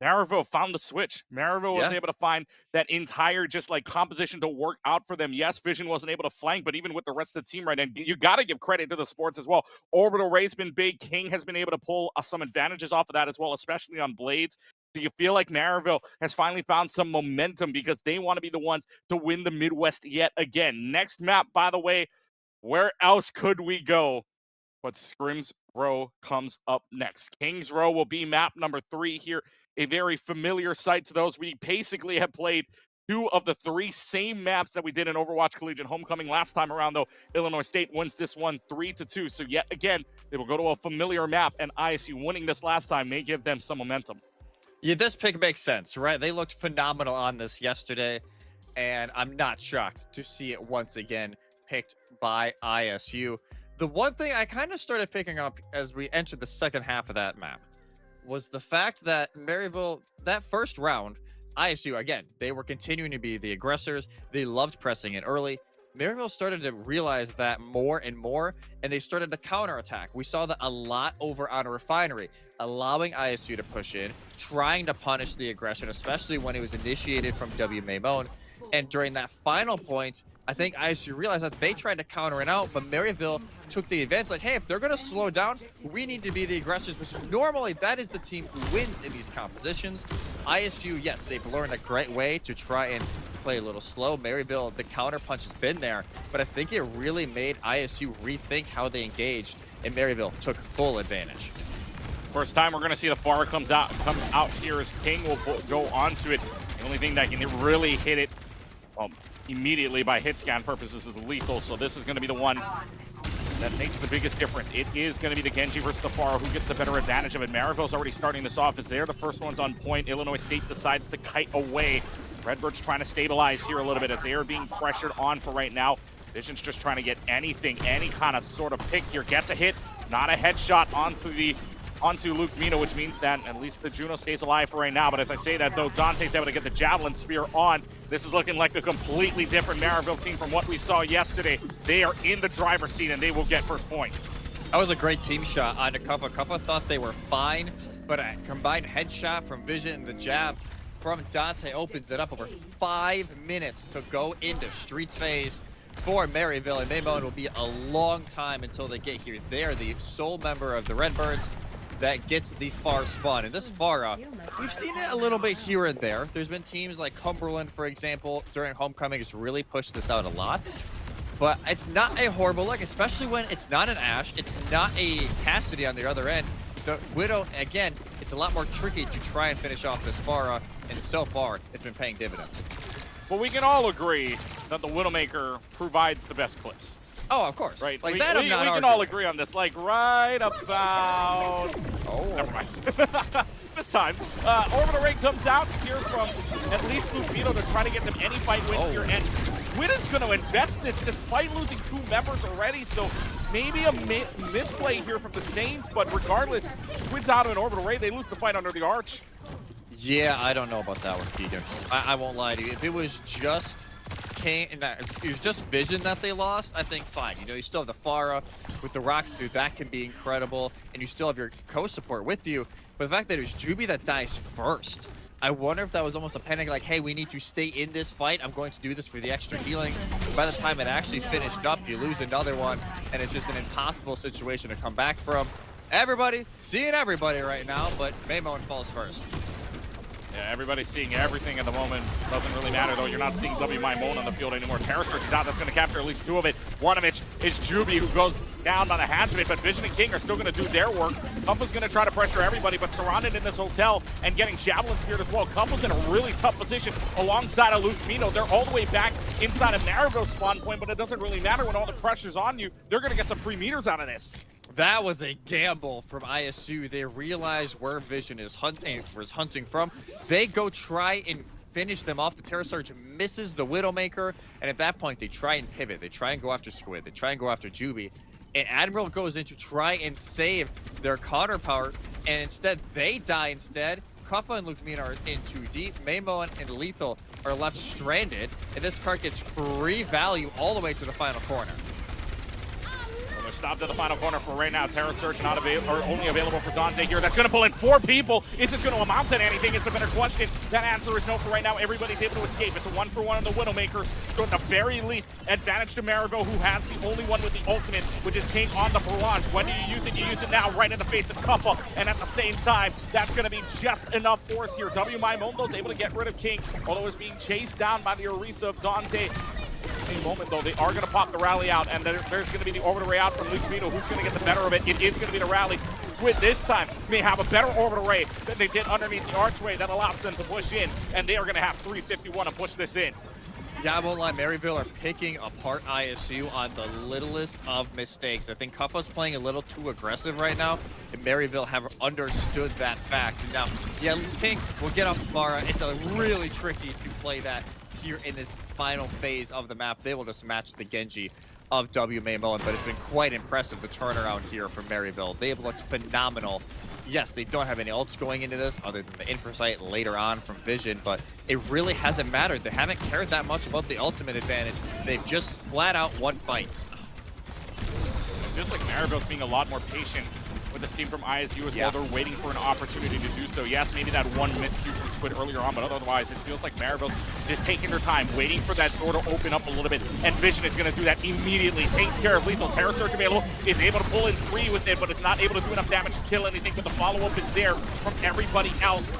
Maryville found the switch. Maryville was Yeah. able to find that entire just like composition to work out for them. Yes, Vision wasn't able to flank, but even with the rest of the team right now, you got to give credit to the sports as well. Orbital Ray's been big. King has been able to pull some advantages off of that as well, especially on Blades. Do you feel like Maryville has finally found some momentum because they want to be the ones to win the Midwest yet again? Next map, by the way, where else could we go? But Scrims Row comes up next. Kings Row will be map number 3 here. A very familiar sight to those. We basically have played 2 of the 3 same maps that we did in Overwatch Collegiate Homecoming last time around, though. Illinois State wins this one 3-2. So yet again, they will go to a familiar map, and ISU winning this last time may give them some momentum. Yeah, this pick makes sense, right? They looked phenomenal on this yesterday, and I'm not shocked to see it once again picked by ISU. The one thing I kind of started picking up as we entered the second half of that map was the fact that Maryville, that first round, ISU, again, they were continuing to be the aggressors. They loved pressing it early. Maryville started to realize that more and more, and they started to counterattack. We saw that a lot over on a Refinery, allowing ISU to push in, trying to punish the aggression, especially when it was initiated from W. Maymone. And during that final point, I think ISU realized that they tried to counter it out, but Maryville took the advantage. Like, hey, if they're going to slow down, we need to be the aggressors. Because normally that is the team who wins in these compositions. ISU, yes, they've learned a great way to try and play a little slow. Maryville, the counter punch has been there, but I think it really made ISU rethink how they engaged, and Maryville took full advantage. First time we're going to see the Pharah comes out here as King will go onto it. The only thing that can really hit it immediately by hit scan purposes is the lethal, so this is going to be the one that makes the biggest difference. It is going to be the Genji versus the Pharah who gets the better advantage of it. Maryville's already starting this off as they're the first ones on point. Illinois State decides to kite away. Redbird's trying to stabilize here a little bit as they are being pressured on for right now. Vision's just trying to get anything, any kind of sort of pick here. Gets a hit, not a headshot onto Luke Mina, which means that at least the Juno stays alive for right now. But as I say that, though, Dante's able to get the Javelin Spear on. This is looking like a completely different Maryville team from what we saw yesterday. They are in the driver's seat, and they will get first point. That was a great team shot on Kappa. Kappa thought they were fine, but a combined headshot from Vision and the jab from Dante opens it up. Over 5 minutes to go into Streets phase for Maryville, and Maymone will be a long time until they get here. They are the sole member of the Redbirds that gets the far spawn. And this Pharah, we've seen it a little bit here and there. There's been teams like Cumberland, for example, during Homecoming has really pushed this out a lot. But it's not a horrible look, especially when it's not an Ashe, it's not a Cassidy on the other end. The Widow, again, it's a lot more tricky to try and finish off this Pharah, and so far, it's been paying dividends. Well, we can all agree that the Widowmaker provides the best clips. Oh, of course. Right. Like we that, I'm not we can arguing. all agree on this. Like right about. Oh, never mind. This time, Orbital Ray comes out here from at least Lupino to try to get them any fight win here, and Win is going to invest this despite losing 2 members already. So maybe a misplay here from the Saints, but regardless, Win's out of an Orbital Ray. They lose the fight under the arch. Yeah, I don't know about that one, Keegan. I won't lie to you. If it was just if it was just Vision that they lost, I think fine. You know, you still have the Pharah with the rocket suit, that can be incredible, and you still have your co-support with you. But the fact that it was Juby that dies first, I wonder if that was almost a panic, like, hey, we need to stay in this fight. I'm going to do this for the extra healing. By the time it actually finished up, you lose another one, and it's just an impossible situation to come back from. Everybody, seeing everybody right now, but Maymone falls first. Yeah, everybody's seeing everything at the moment. Doesn't really matter, though. You're not seeing W Mimone on the field anymore. Terror Search is out. That's going to capture at least 2 of it. One of it is Juby, who goes down on a hatchment, but Vision and King are still going to do their work. Kumpa's going to try to pressure everybody, but surrounded in this hotel and getting Javelin speared as well. Kumpa's in a really tough position alongside of Lumino. They're all the way back inside of Maryville spawn point, but it doesn't really matter when all the pressure's on you. They're going to get some free meters out of this. That was a gamble from ISU. They realized where Vision is hunting from. They go try and finish them off. The Terror Surge misses the Widowmaker, and at that point, they try and pivot. They try and go after Squid. They try and go after Juby. And Admiral goes in to try and save their counter power, and instead, they die instead. Kuffa and Lumino are in too deep. Mamo and Lethal are left stranded, and this card gets free value all the way to the final corner. Stopped at the final corner for right now. Terror Search not only available for Dante here. That's going to pull in 4 people. Is this going to amount to anything? It's a better question. That answer is no for right now. Everybody's able to escape. It's a 1-for-1 on the Widowmaker. So at the very least, advantage to Maryville, who has the only one with the ultimate, which is King on the barrage. When do you use it? You use it now, right in the face of Kuffa. And at the same time, that's going to be just enough force here. W Mimondo's able to get rid of King, although it's being chased down by the Orisa of Dante. Any moment, though, they are going to pop the rally out, and there's going to be the orbital ray out from Lumino. Who's going to get the better of it? It is going to be the rally. With this time, may have a better orbital ray than they did underneath the archway that allows them to push in, and they are going to have 351 to push this in. Yeah, I won't lie, Maryville are picking apart ISU on the littlest of mistakes. I think Kuffa's playing a little too aggressive right now, and Maryville have understood that fact. Now, yeah, King will get off Mara. It's really tricky to play that here in this final phase of the map. They will just match the Genji of W Maymullen, but it's been quite impressive, the turnaround here from Maryville. They have looked phenomenal. Yes, they don't have any ults going into this other than the Infrasight later on from Vision, but it really hasn't mattered. They haven't cared that much about the ultimate advantage. They've just flat out won fights. Just like Maryville's being a lot more patient with this team from ISU as well. They're waiting for an opportunity to do so. Yes, maybe that one miscue from Squid earlier on, but otherwise it feels like Maryville's just taking their time, waiting for that door to open up a little bit, and Vision is going to do that immediately. Takes care of Lethal. Terror Search available, is able to pull in 3 with it, but it's not able to do enough damage to kill anything, but the follow-up is there from everybody else.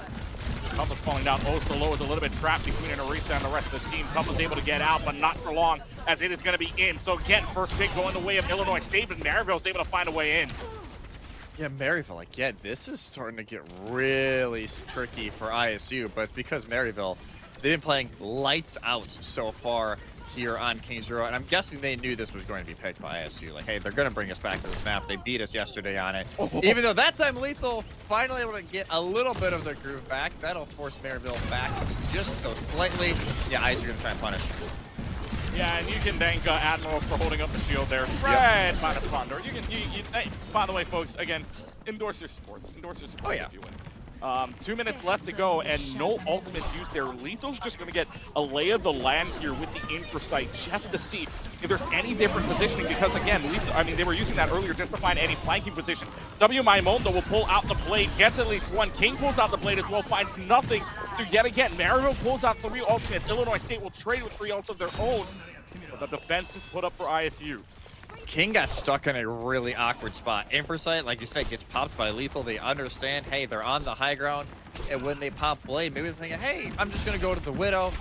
Kumpa's falling down oh so low, is a little bit trapped between an Orisa and the rest of the team. Kumpa's able to get out, but not for long, as it is going to be in. So again, first pick going the way of Illinois State, but Maryville's able to find a way in. Yeah, Maryville, again, this is starting to get really tricky for ISU, but because Maryville, they've been playing lights out so far here on Kings Row, and I'm guessing they knew this was going to be picked by ISU. Like, hey, they're going to bring us back to this map. They beat us yesterday on it. Even though that time Lethal finally able to get a little bit of their groove back. That'll force Maryville back just so slightly. Yeah, ISU going to try and punish. Yeah, and you can thank Admiral for holding up the shield there. Right by the spawn door. Hey, by the way, folks, again, endorse your supports. Endorse your supports if you win. 2 minutes left to go, and no ultimates used there. Lethal's just going to get a lay of the land here with the Infrasight just to see if there's any different positioning, because again, Lethal, I mean, they were using that earlier just to find any flanking position. W Mimondo will pull out the blade, gets at least 1. King pulls out the blade as well, finds nothing to yet again. Maryville pulls out 3 ultimates. Illinois State will trade with 3 ults of their own, but the defense is put up for ISU. King got stuck in a really awkward spot. Infrasight, like you said, gets popped by Lethal. They understand, hey, they're on the high ground. And when they pop Blade, maybe they're thinking, hey, I'm just going to go to the Widow.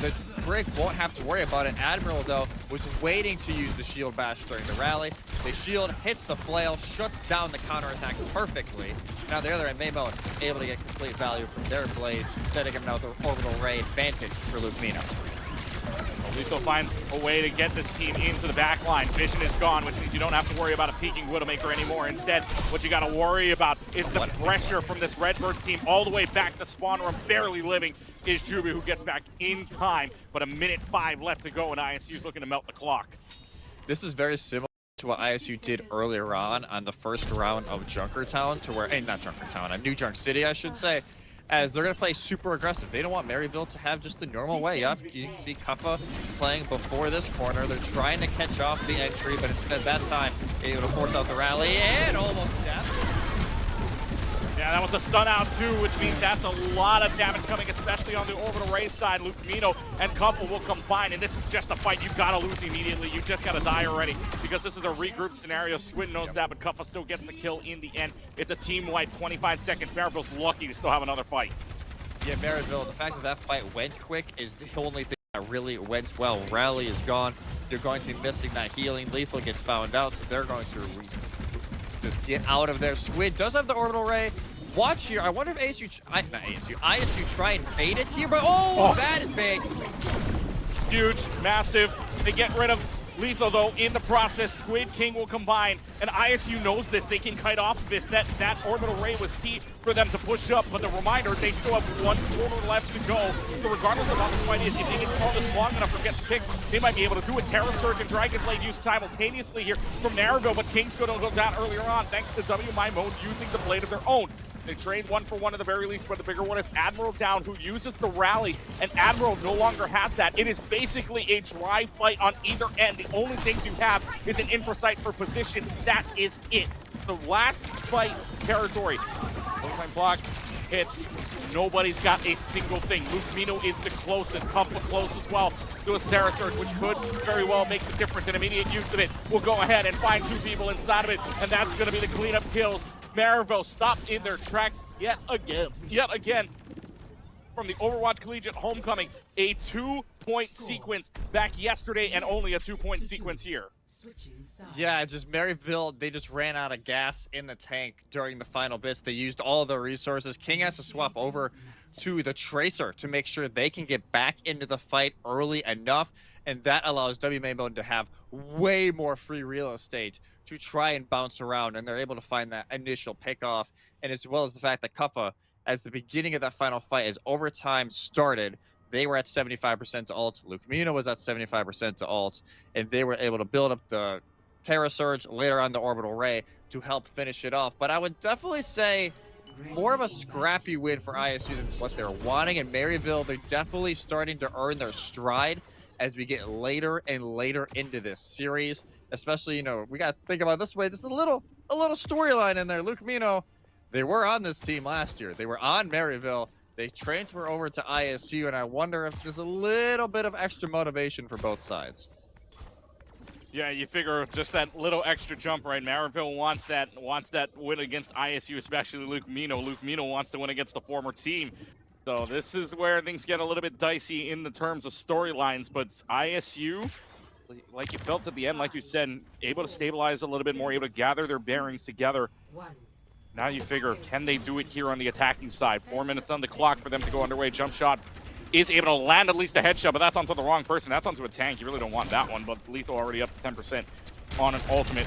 The Brick won't have to worry about it. Admiral, though, was waiting to use the shield bash during the rally. The shield hits the flail, shuts down the counterattack perfectly. Now, the other end, Mamo able to get complete value from their Blade, setting him another orbital ray advantage for Lumino. Lethal finds a way to get this team into the back line. Vision is gone, which means you don't have to worry about a peeking Widowmaker anymore. Instead, what you got to worry about is the pressure from this Redbirds team all the way back to spawn room. Barely living is Juby, who gets back in time, but 1:05 left to go, and ISU's looking to melt the clock. This is very similar to what ISU did earlier on the first round of Junkertown, to where, not Junkertown, New Junk City, I should say, as they're going to play super aggressive. They don't want Maryville to have just the normal way up. You can see Kuffa playing before this corner. They're trying to catch off the entry, but instead that time, able to force out the rally and almost death. Yeah, that was a stun out too, which means that's a lot of damage coming, especially on the orbital ray side. Lumino and Kuffa will combine, and this is just a fight you've got to lose immediately. You just got to die already, because this is a regroup scenario. Squid knows that, but Kuffa still gets the kill in the end. It's a team wipe, 25 seconds. Maryville's lucky to still have another fight. Yeah, Maryville, the fact that that fight went quick is the only thing that really went well. Rally is gone. You're going to be missing that healing. Lethal gets found out, so they're going to just get out of there. Squid does have the orbital ray. Watch here. I wonder if ISU try and bait it here, but that is big. Huge, massive. They get rid of Lethal, though, in the process. Squid King will combine, and ISU knows this. They can kite off this. That orbital ray was key for them to push up, but the reminder, they still have 1 quarter left to go. So regardless of how this fight is, if they can stall this long enough or get picked, they might be able to do it. Terra Surge and Dragon Blade used simultaneously here from Maryville, but King's going to go down earlier on, thanks to WMI Mode using the blade of their own. They trade 1 for 1 at the very least, but the bigger one is Admiral down, who uses the rally, and Admiral no longer has that. It is basically a dry fight on either end. The only things you have is an infrasight for position. That is it. The last fight territory. Clothesline block hits. Nobody's got a single thing. Luke Mino is the closest, Pumpa close as well to a Sarah Surge, which could very well make the difference. An immediate use of it will go ahead and find 2 people inside of it, and that's going to be the cleanup kills. Maryville stopped in their tracks yet again. From the Overwatch Collegiate Homecoming, a 2-point sequence back yesterday and only a 2-point sequence here. Yeah, just Maryville, they just ran out of gas in the tank during the final bits. They used all of their resources. King has to swap over to the Tracer to make sure they can get back into the fight early enough, and that allows WMA Mode to have way more free real estate to try and bounce around, and they're able to find that initial pickoff, and as well as the fact that Kuffa, as the beginning of that final fight, as overtime started, they were at 75% to ult. Luke Mino was at 75% to ult, and they were able to build up the Terra Surge, later on the Orbital Ray, to help finish it off. But I would definitely say more of a scrappy win for ISU than what they're wanting. And Maryville, they're definitely starting to earn their stride as we get later and later into this series. Especially, you know, we got to think about it this way. Just a little storyline in there. Luke Mino, they were on this team last year. They were on Maryville. They transfer over to ISU, and I wonder if there's a little bit of extra motivation for both sides. Yeah, you figure just that little extra jump, right? Maryville wants that win against ISU, especially Luke Mino. Luke Mino wants to win against the former team. So this is where things get a little bit dicey in the terms of storylines, but ISU, like you felt at the end, like you said, able to stabilize a little bit more, able to gather their bearings together. Now you figure, can they do it here on the attacking side? 4 minutes on the clock for them to go underway. Jump shot is able to land at least a headshot, but that's onto the wrong person. That's onto a tank. You really don't want that one, but Lethal already up to 10% on an ultimate.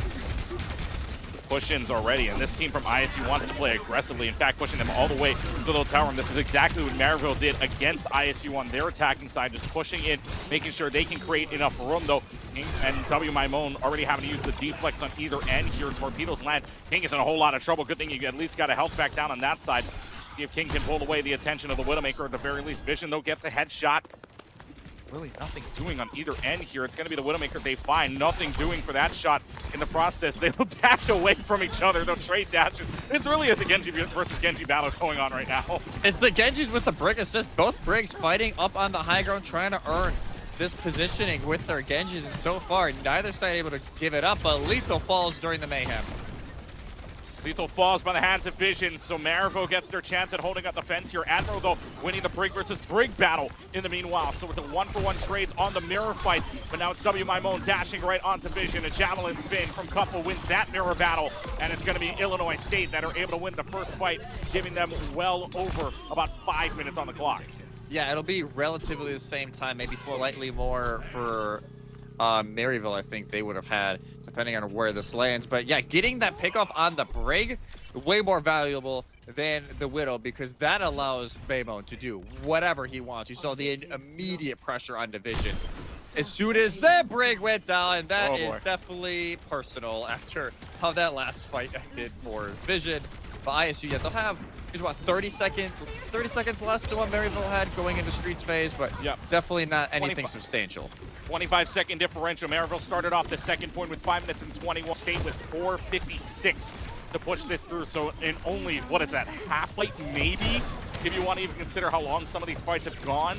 Push-ins already, and this team from ISU wants to play aggressively. In fact, pushing them all the way to the little tower room. This is exactly what Maryville did against ISU on their attacking side, just pushing in, making sure they can create enough room, though. King and WMI already having to use the deflex on either end here. Torpedoes land. King is in a whole lot of trouble. Good thing you at least got a health back down on that side. See if King can pull away the attention of the Widowmaker at the very least. Vision, though, gets a headshot. Really nothing doing on either end here. It's going to be the Widowmaker they find. Nothing doing for that shot in the process. They'll dash away from each other. They'll trade dashes. This really is a Genji versus Genji battle going on right now. It's the Genjis with the Brig assist. Both Brigs fighting up on the high ground, trying to earn this positioning with their Genjis. And so far, neither side able to give it up, but Lethal falls during the mayhem. Lethal falls by the hands of Vision, so Maryville gets their chance at holding up the fence here. Admiral, though, winning the Brig versus Brig battle in the meanwhile. So it's a 1-for-1 trade on the mirror fight, but now it's WMI dashing right onto Vision. A javelin spin from Couple wins that mirror battle, and it's going to be Illinois State that are able to win the first fight, giving them well over about 5 minutes on the clock. Yeah, it'll be relatively the same time, maybe slightly more for Maryville, I think they would have had, depending on where this lands. But yeah, getting that pickoff on the Brig, way more valuable than the Widow, because that allows Baymon to do whatever he wants. You saw the immediate pressure on Division as soon as the Brig went down, and that is definitely personal after how that last fight ended for Vision. But ISU, yeah, they'll have, there's what, 30 seconds less than what Maryville had going into Streets phase, but definitely not anything substantial. 25-second differential. Maryville started off the second point with 5 minutes and 21. State with 4:56 to push this through. So in only, what is that, half fight maybe? If you want to even consider how long some of these fights have gone.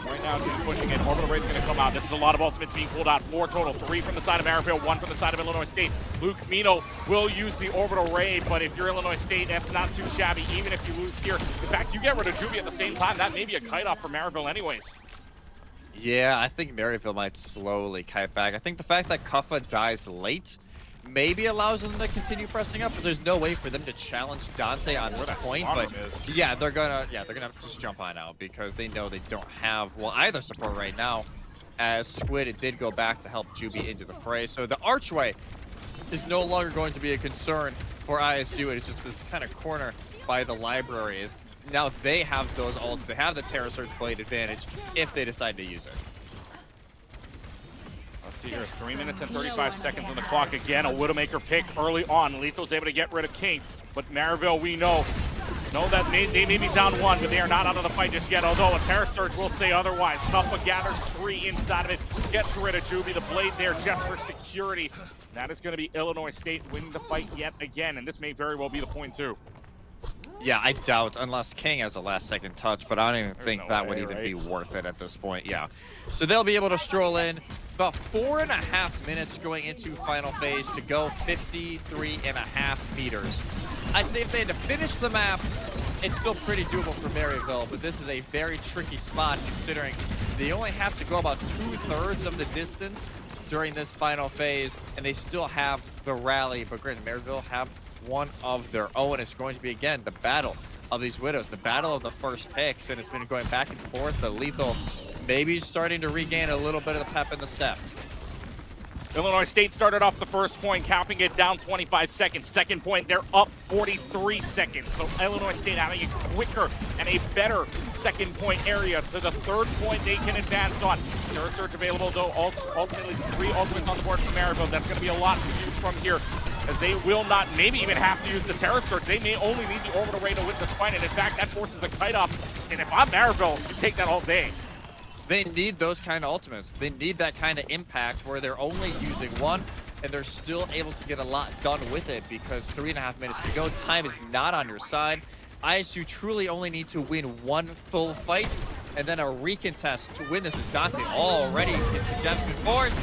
Right now, just pushing in. Orbital Raid's going to come out. This is a lot of ultimates being pulled out. 4 total. 3 from the side of Maryville, 1 from the side of Illinois State. Luke Mino will use the Orbital Raid, but if you're Illinois State, that's not too shabby, even if you lose here. In fact, you get rid of Juvie at the same time. That may be a kite-off for Maryville anyways. Yeah, I think Maryville might slowly kite back. I think the fact that Kuffa dies late maybe allows them to continue pressing up, but there's no way for them to challenge Dante on this point. But yeah, they're gonna just jump on out because they know they don't have either support right now. As Squid, it did go back to help Juby into the fray, so the archway is no longer going to be a concern for ISU. It's just this kind of corner by the library. Is now they have those ults. They have the Terra Surge Blade advantage if they decide to use it. Let's see here, 3 minutes and 35 seconds on the clock again. A Widowmaker pick early on. Lethal's able to get rid of King, but Maryville, we know that they may be down 1, but they are not out of the fight just yet, although a Terra Surge will say otherwise. Kuffa gathers 3 inside of it, gets rid of Juby, the blade there just for security. That is going to be Illinois State winning the fight yet again, and this may very well be the point too. Yeah, I doubt, unless King has a last-second touch, but I don't even think that would even be worth it at this point. Yeah, so they'll be able to stroll in. About 4.5 minutes going into final phase to go 53.5 meters. I'd say if they had to finish the map, it's still pretty doable for Maryville, but this is a very tricky spot considering they only have to go about 2/3 of the distance during this final phase, and they still have the rally. But granted, Maryville have one of their own. It's going to be, again, the battle of these Widows, the battle of the first picks, and it's been going back and forth. The Lethal maybe starting to regain a little bit of the pep in the step. Illinois State started off the first point, capping it down 25 seconds. Second point, they're up 43 seconds. So Illinois State having a quicker and a better second point area. To the third point they can advance on. Terra Surge available, though, ultimately 3 ultimates on the board for Maryville. That's going to be a lot to use from here, as they will not maybe even have to use the Terra Surge. They may only need the Orbital Raid to win this fight, and in fact, that forces the kite off. And if I'm Maryville, you take that all day. They need those kind of ultimates. They need that kind of impact where they're only using 1 and they're still able to get a lot done with it because 3.5 minutes to go. Time is not on your side. ISU truly only need to win 1 full fight and then a recontest to win this. As Dante already gets the gems in force.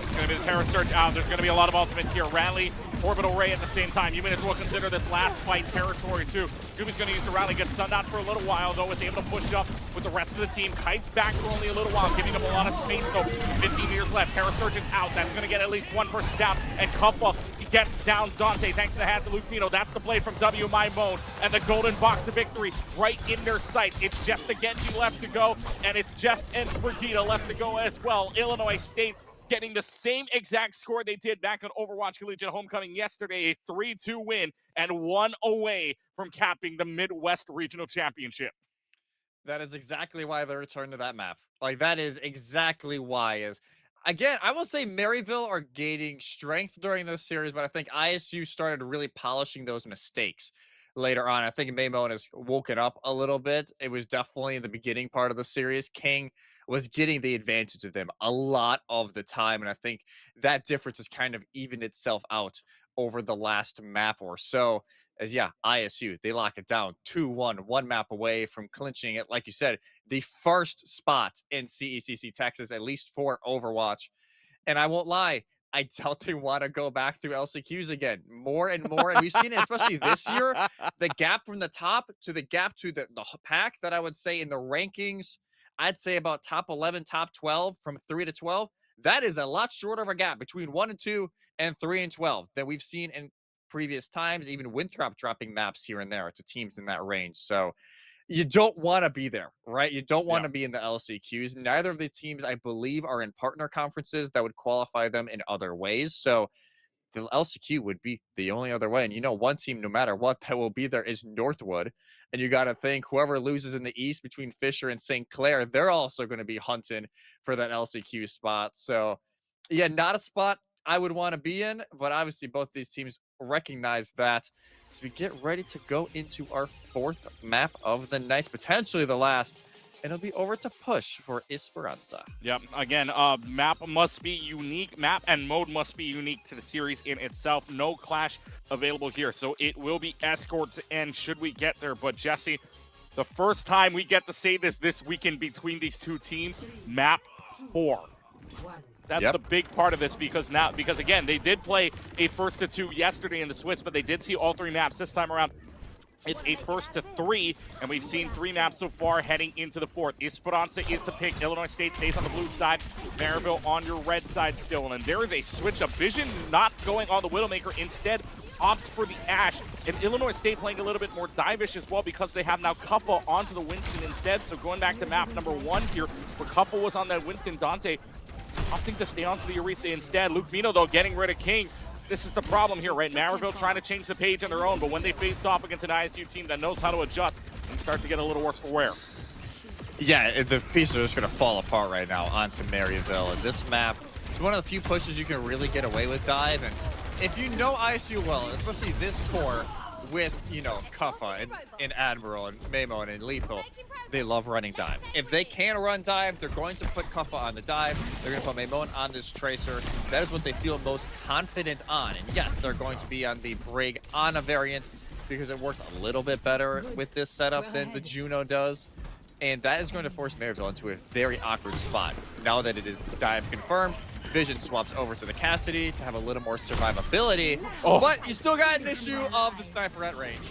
It's going to be the Terra Surge out. There's going to be a lot of ultimates here. Rally, Orbital Ray at the same time. You may as well consider this last fight territory too. Juby's going to use the rally, get stunned out for a little while, though is able to push up with the rest of the team. Kites back for only a little while, giving them a lot of space though. 15 meters left. Terra Surge out. That's going to get at least 1 person down. And Kuffa gets down Dante thanks to the hands of Luke Mino. That's the play from W. My Moan. And the golden box of victory right in their sights. It's just a Genji left to go, and it's just and Brigida left to go as well. Illinois State getting the same exact score they did back on Overwatch Collegiate Homecoming yesterday, a 3-2 win, and 1 away from capping the Midwest Regional Championship. That is exactly why they returned to that map. Like, that is exactly why. Is again, I will say Maryville are gaining strength during this series, but I think ISU started really polishing those mistakes later on. I think Maymon has woken up a little bit. It was definitely in the beginning part of the series. King was getting the advantage of them a lot of the time, and I think that difference has kind of evened itself out over the last map or so. As yeah, ISU, they lock it down 2-1, 1 map away from clinching it. Like you said, the first spot in CECC Texas, at least for Overwatch. And I won't lie, I doubt they want to go back through LCQs again more and more. And we've seen it, especially this year, the gap from the top to the gap to the pack that I would say in the rankings, I'd say about top 11, top 12 from 3 to 12. That is a lot shorter of a gap between 1 and 2 and 3 and 12 than we've seen in previous times, even Winthrop dropping maps here and there to teams in that range. So you don't want to be there, right? You don't want to be in the LCQs. Neither of the teams, I believe, are in partner conferences that would qualify them in other ways. So the LCQ would be the only other way. And you know, one team, no matter what, that will be there is Northwood. And you got to think whoever loses in the East between Fisher and St. Clair, they're also going to be hunting for that LCQ spot. So yeah, not a spot I would want to be in, but obviously both these teams recognize that. As we get ready to go into our 4th map of the night, potentially the last, and it'll be over to push for Esperanza. Yep. Again, map must be unique. Map and mode must be unique to the series in itself. No clash available here, so it will be escort to end should we get there. But Jesse, The first time we get to say this weekend between these two teams, map 4. That's the big part of this because again, they did play a 1st to 2 yesterday in the Swiss, but they did see all 3 maps this time around. It's a 1st to 3, and we've seen 3 maps so far heading into the 4th. Esperanza is the pick. Illinois State stays on the blue side. Maryville on your red side still. And there is a switch of Vision not going on the Widowmaker. Instead, opts for the Ash. And Illinois State playing a little bit more divish as well because they have now Kuffa onto the Winston instead. So going back to map number 1 here, where Kuffa was on that Winston, Dante opting to stay onto the Orisa instead. Luke Mino, though, getting rid of King. This is the problem here, right? Maryville trying to change the page on their own, but when they face off against an ISU team that knows how to adjust, and start to get a little worse for wear. Yeah, the pieces are just going to fall apart right now onto Maryville. And this map is one of the few pushes you can really get away with dive. And if you know ISU well, especially this core with, you know, Kuffa and Admiral and Memo and Lethal, they love running dive. If they can run dive, they're going to put Kuffa on the dive. They're going to put Memon on this Tracer. That is what they feel most confident on. And yes, they're going to be on the Brig on a variant because it works a little bit better with this setup than the Juno does. And that is going to force Maryville into a very awkward spot. Now that it is dive confirmed, Vision swaps over to the Cassidy to have a little more survivability. But you still got an issue of the sniper at range.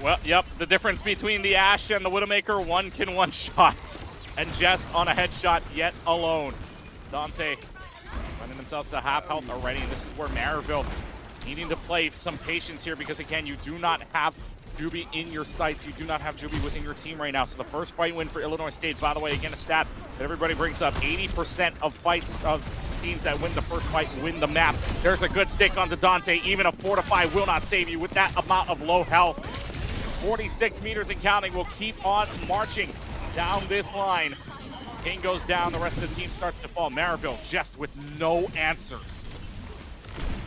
Well, yep, the difference between the Ash and the Widowmaker, one can one-shot. And Jest on a headshot yet alone. Dante running themselves to half health already, and this is where Maryville needing to play some patience here because, again, you do not have Juby in your sights. You do not have Juby within your team right now. So the first fight win for Illinois State, by the way, again, a stat that everybody brings up. 80% of fights of teams that win the first fight win the map. There's a good stick onto Dante. Even a 4-5 will not save you with that amount of low health. 46 meters and counting will keep on marching down this line. King goes down, the rest of the team starts to fall. Maryville just with no answers.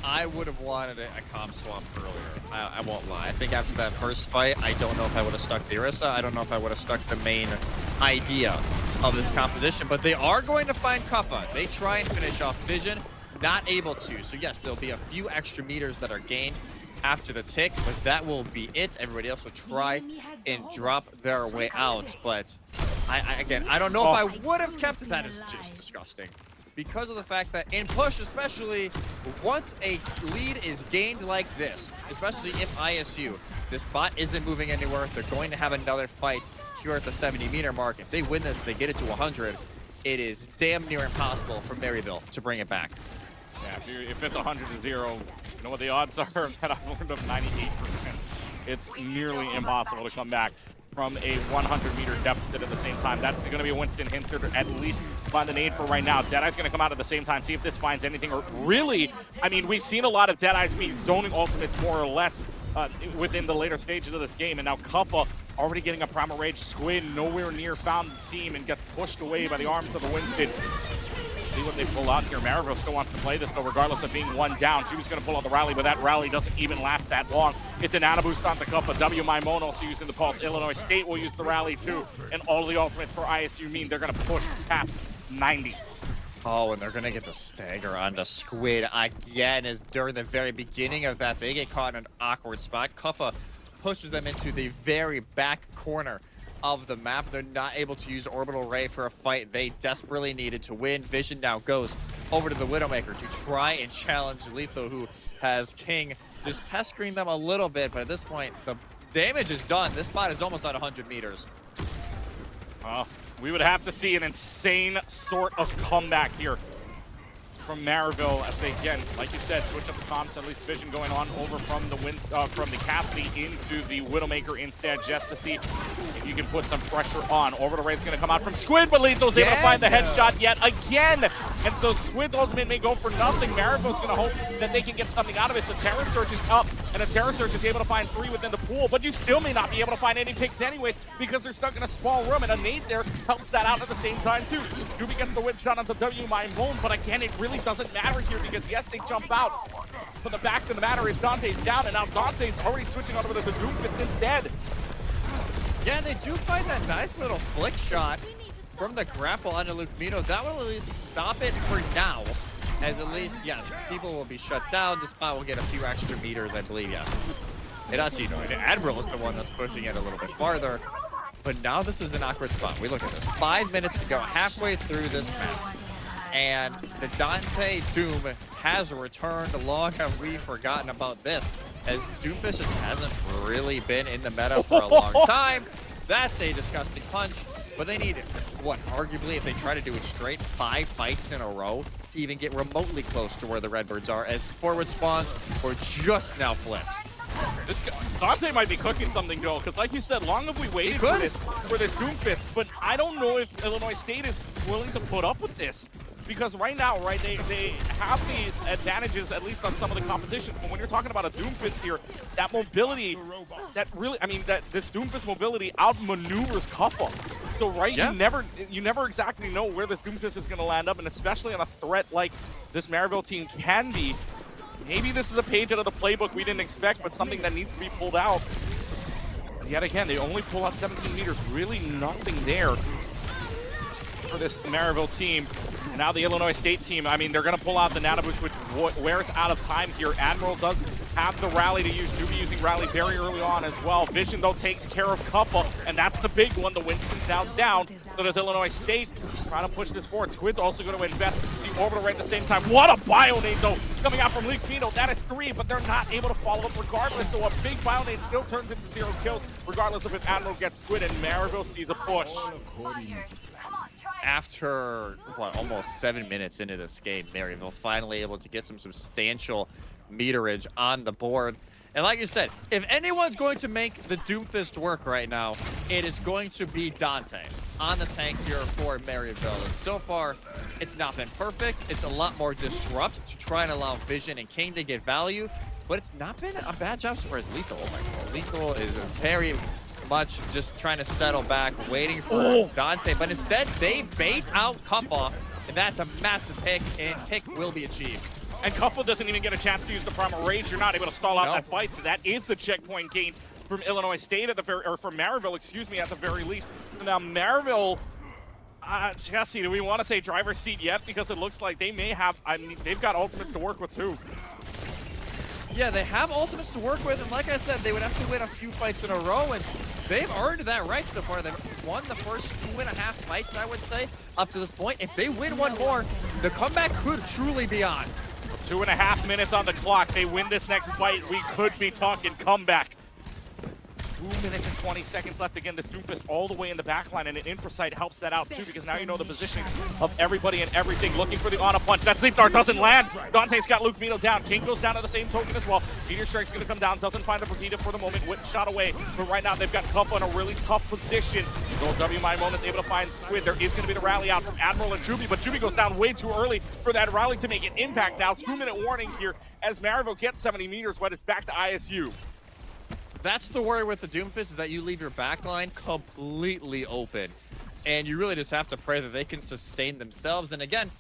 I would have wanted a comm swap earlier. I won't lie. I think after that first fight, I don't know if I would have stuck the Orisa. I don't know if I would have stuck the main idea of this composition, but they are going to find Kuffa. They try and finish off Vision, not able to. So yes, there'll be a few extra meters that are gained after the tick, but that will be it. Everybody else will try and drop their way out. But again, I don't know if I would have kept it. That is just disgusting. Because of the fact that in push, especially once a lead is gained like this, especially if ISU, this bot isn't moving anywhere, they're going to have another fight here at the 70-meter mark. If they win this, they get it to 100. It is damn near impossible for Maryville to bring it back. Yeah, if it's 100 to 0, you know what the odds are that I've learned of 98%. It's nearly impossible to come back from a 100-meter deficit at the same time. That's going to be a Winston Hinter to at least find the nade for right now. Deadeye's going to come out at the same time, see if this finds anything. Or really, I mean, we've seen a lot of Deadeye's be zoning ultimates more or less within the later stages of this game. And now Kuffa already getting a Primal Rage. Squid nowhere near found the team and gets pushed away by the arms of the Winston. See what they pull out here. Maryville still wants to play this, though, regardless of being one down. She was going to pull out the rally, but that rally doesn't even last that long. It's an Ana boost on the Kuffa. W. Maimon also using the pulse. Illinois State will use the rally, too. And all of the ultimates for ISU mean they're going to push past 90. Oh, and they're going to get the stagger onto Squid again, as during the very beginning of that, they get caught in an awkward spot. Kuffa pushes them into the very back corner of the map. They're not able to use Orbital Ray for a fight they desperately needed to win. Vision now goes over to the Widowmaker to try and challenge Letho, who has King just pestering them a little bit, but at this point, the damage is done. This bot is almost at 100 meters. We would have to see an insane sort of comeback here from Maryville as they, again, like you said, switch up the comms, at least Vision going on over from the Cassidy into the Widowmaker instead, just to see if you can put some pressure on. Orbital Ray's going to come out from Squid, but Lethal's able to find the headshot yet again. And so Squid's ultimate may go for nothing. Maryville's going to hope that they can get something out of it. So Terror Surge is up, and a Terror Surge is able to find 3 within the pool, but you still may not be able to find any picks anyways because they're stuck in a small room, and a nade there helps that out at the same time too. Juby gets the whip shot onto W. Maimon, but again, it really doesn't matter here because yes, they jump out, but the fact of the matter is Dante's down, and now Dante's already switching over to the Doomfist instead. Yeah, they do find that nice little flick shot from the grapple onto Luke Mino. That will at least stop it for now, as at least, yeah, people will be shut down. The spot will get a few extra meters, I believe, yeah. And actually, Admiral is the one that's pushing it a little bit farther. But now this is an awkward spot. We look at this. 5 minutes to go, halfway through this map. And the Dante Doom has returned. Long have we forgotten about this, as Doomfist just hasn't really been in the meta for a long time. That's a disgusting punch. But they need, what, arguably, if they try to do it straight, 5 fights in a row to even get remotely close to where the Redbirds are, as forward spawns were just now flipped. This guy, Dante might be cooking something, Joel, because like you said, long have we waited for this Doomfist, but I don't know if Illinois State is willing to put up with this. Because right now, right, they have the advantages, at least on some of the competition. But when you're talking about a Doomfist here, that mobility, that really, I mean, that this Doomfist mobility outmaneuvers Kuffa. So right, yeah. you never exactly know where this Doomfist is going to land up, and especially on a threat like this Maryville team can be. Maybe this is a page out of the playbook we didn't expect, but something that needs to be pulled out. And yet again, they only pull out 17 meters. Really nothing there for this Maryville team. And now the Illinois State team, I mean, they're going to pull out the Nano Boost, which wears out of time here. Admiral does have the rally to use. Do be using rally very early on as well. Vision, though, takes care of Kuffa, and that's the big one. The Winston's now down. So does Illinois State trying to push this forward. Squid's also going to invest the orbital right at the same time. What a bio nade, though, coming out from Leakspino. That is 3, but they're not able to follow up regardless. So a big bio nade still turns into 0 kills, regardless of if Admiral gets Squid and Maryville sees a push. After, what, almost 7 minutes into this game, Maryville finally able to get some substantial meterage on the board. And like you said, if anyone's going to make the Doomfist work right now, it is going to be Dante on the tank here for Maryville. And so far, it's not been perfect. It's a lot more disrupt to try and allow Vision and King to get value, but it's not been a bad job. Whereas Lethal, oh my god, Lethal is very much just trying to settle back, waiting for Dante, but instead they bait out Kuffa, and that's a massive pick, and tick will be achieved. And Kuffa doesn't even get a chance to use the Primal Rage. You're not able to stall out that fight, so that is the checkpoint gain from Illinois State at the very, or from Maryville, excuse me, at the very least. Now Maryville, Jesse, do we want to say driver's seat yet? Because it looks like they may have, I mean, they've got ultimates to work with too. Yeah, they have ultimates to work with, and like I said, they would have to win a few fights in a row, and they've earned that right so far. They've won the first 2.5 fights, I would say, up to this point. If they win one more, the comeback could truly be on. 2.5 minutes on the clock. They win this next fight, we could be talking comeback. 2 minutes and 20 seconds left. Again, this Doomfist all the way in the back line, and an infrasight helps that out too, because now you know the positioning of everybody and everything. Looking for the on a punch. That sleep dart doesn't land. Dante's got Luke Vito down. King goes down to the same token as well. Meteor Strike's going to come down. Doesn't find the Brigida for the moment. Whip shot away. But right now they've got Kuffa in a really tough position. Gold W My Moment's able to find Squid. There is going to be the rally out from Admiral and Juby, but Juby goes down way too early for that rally to make an impact now. 2-minute warning here as Maryville gets 70 meters, but it's back to ISU. That's the worry with the Doomfist, is that you leave your backline completely open. And you really just have to pray that they can sustain themselves. And again,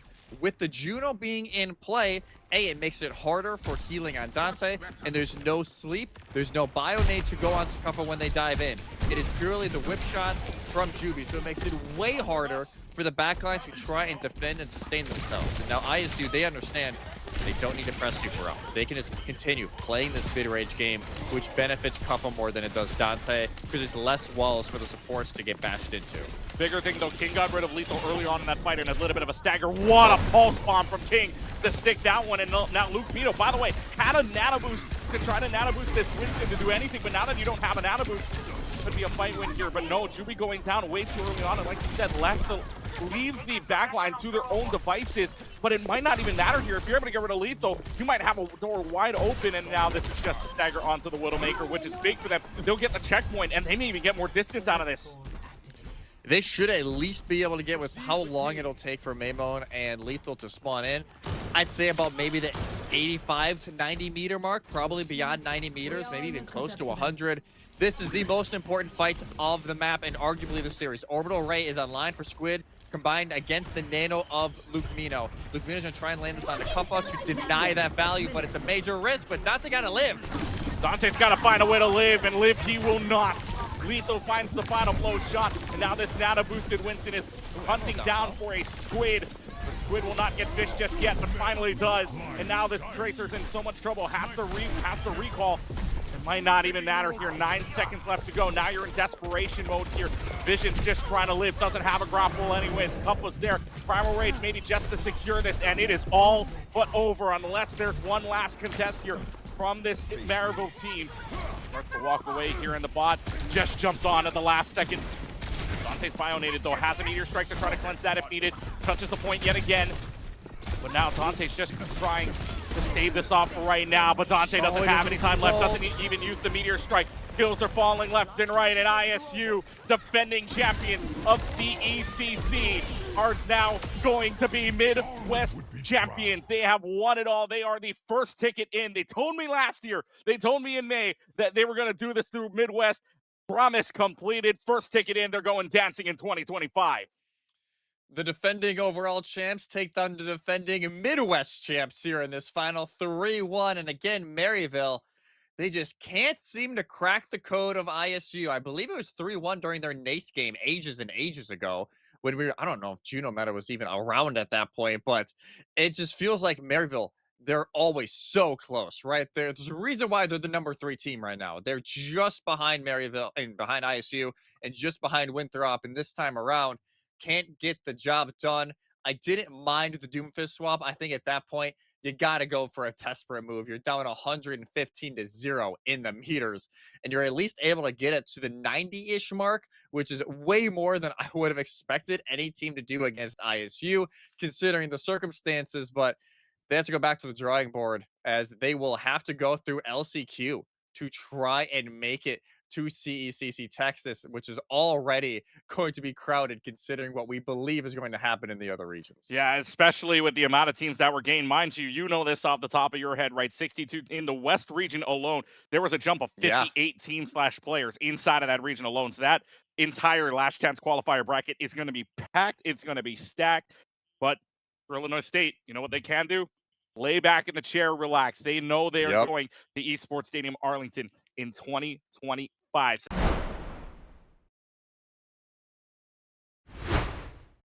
with the Juno being in play, it makes it harder for healing on Dante, and there's no sleep, there's no bio nade to go on to Kuffa when they dive in. It is purely the whip shot from Juby, so it makes it way harder for the backline to try and defend and sustain themselves. And now ISU, they understand they don't need to press super up. They can just continue playing this mid-range game, which benefits Kuffa more than it does Dante, because there's less walls for the supports to get bashed into. Bigger thing though, King got rid of Lethal early on in that fight, and a little bit of a stagger. What a pulse bomb from King to stick that one. And now Luke Vito, by the way, had a nano boost to try to nano boost this Winston to do anything, but now that you don't have a nano boost, could be a fight win here. But no, Juby going down way too early on, and like you said, leaves the backline to their own devices, but it might not even matter here. If you're able to get rid of Lethal, you might have a door wide open, and now this is just a stagger onto the Widowmaker, which is big for them. They'll get the checkpoint, and they may even get more distance out of this. They should at least be able to get, with how long it'll take for Maymon and Lethal to spawn in, I'd say about maybe the 85 to 90 meter mark, probably beyond 90 meters, maybe even close to 100. This is the most important fight of the map and arguably the series. Orbital Ray is online for Squid, combined against the nano of Luke Mino. Luke Mino's gonna try and land this on the Kuffa to deny that value, but it's a major risk, but Dante gotta live. Dante's gotta find a way to live, and live he will not. Lethal finds the final blow shot, and now this nano-boosted Winston is hunting down for a Squid. But Squid will not get fished just yet, but finally does. And now this Tracer's in so much trouble, has to recall. might not even matter here. 9 seconds left to go. Now you're in desperation mode here. Vision's just trying to live, doesn't have a grapple anyways. Cuff was there. Primal Rage maybe just to secure this, and it is all but over unless there's one last contest here from this Maryville team. Starts to walk away here in the bot. Just jumped on at the last second. Dante's bionated though, has a Meteor Strike to try to cleanse that if needed. Touches the point yet again. But now Dante's just trying to stave this off for right now, but Dante doesn't have any time left, doesn't even use the Meteor Strike. Kills are falling left and right, and ISU, defending champion of CECC, are now going to be Midwest champions. They have won it all. They are the first ticket in. They told me last year, they told me in May that they were going to do this through Midwest. Promise completed. First ticket in. They're going dancing in 2025. The defending overall champs take down the defending Midwest champs here in this final 3-1. And again, Maryville, they just can't seem to crack the code of ISU. I believe it was 3-1 during their NACE game ages and ages ago when we were, I don't know if Juno Meta was even around at that point, but it just feels like Maryville, they're always so close, right? There's a reason why they're the number 3 team right now. They're just behind Maryville and behind ISU and just behind Winthrop. And this time around, can't get the job done. I didn't mind the Doomfist swap. I think at that point, you got to go for a desperate move. You're down 115-0 in the meters, and you're at least able to get it to the 90-ish mark, which is way more than I would have expected any team to do against ISU, considering the circumstances. But they have to go back to the drawing board as they will have to go through LCQ to try and make it to CECC Texas, which is already going to be crowded considering what we believe is going to happen in the other regions. Yeah, especially with the amount of teams that were gained. Mind you, you know this off the top of your head, right? 62 in the West region alone. There was a jump of Yeah. 58 team/players inside of that region alone. So that entire last chance qualifier bracket is going to be packed. It's going to be stacked. But for Illinois State, you know what they can do? Lay back in the chair, relax. They know they are Yep. going to Esports Stadium Arlington in 2025.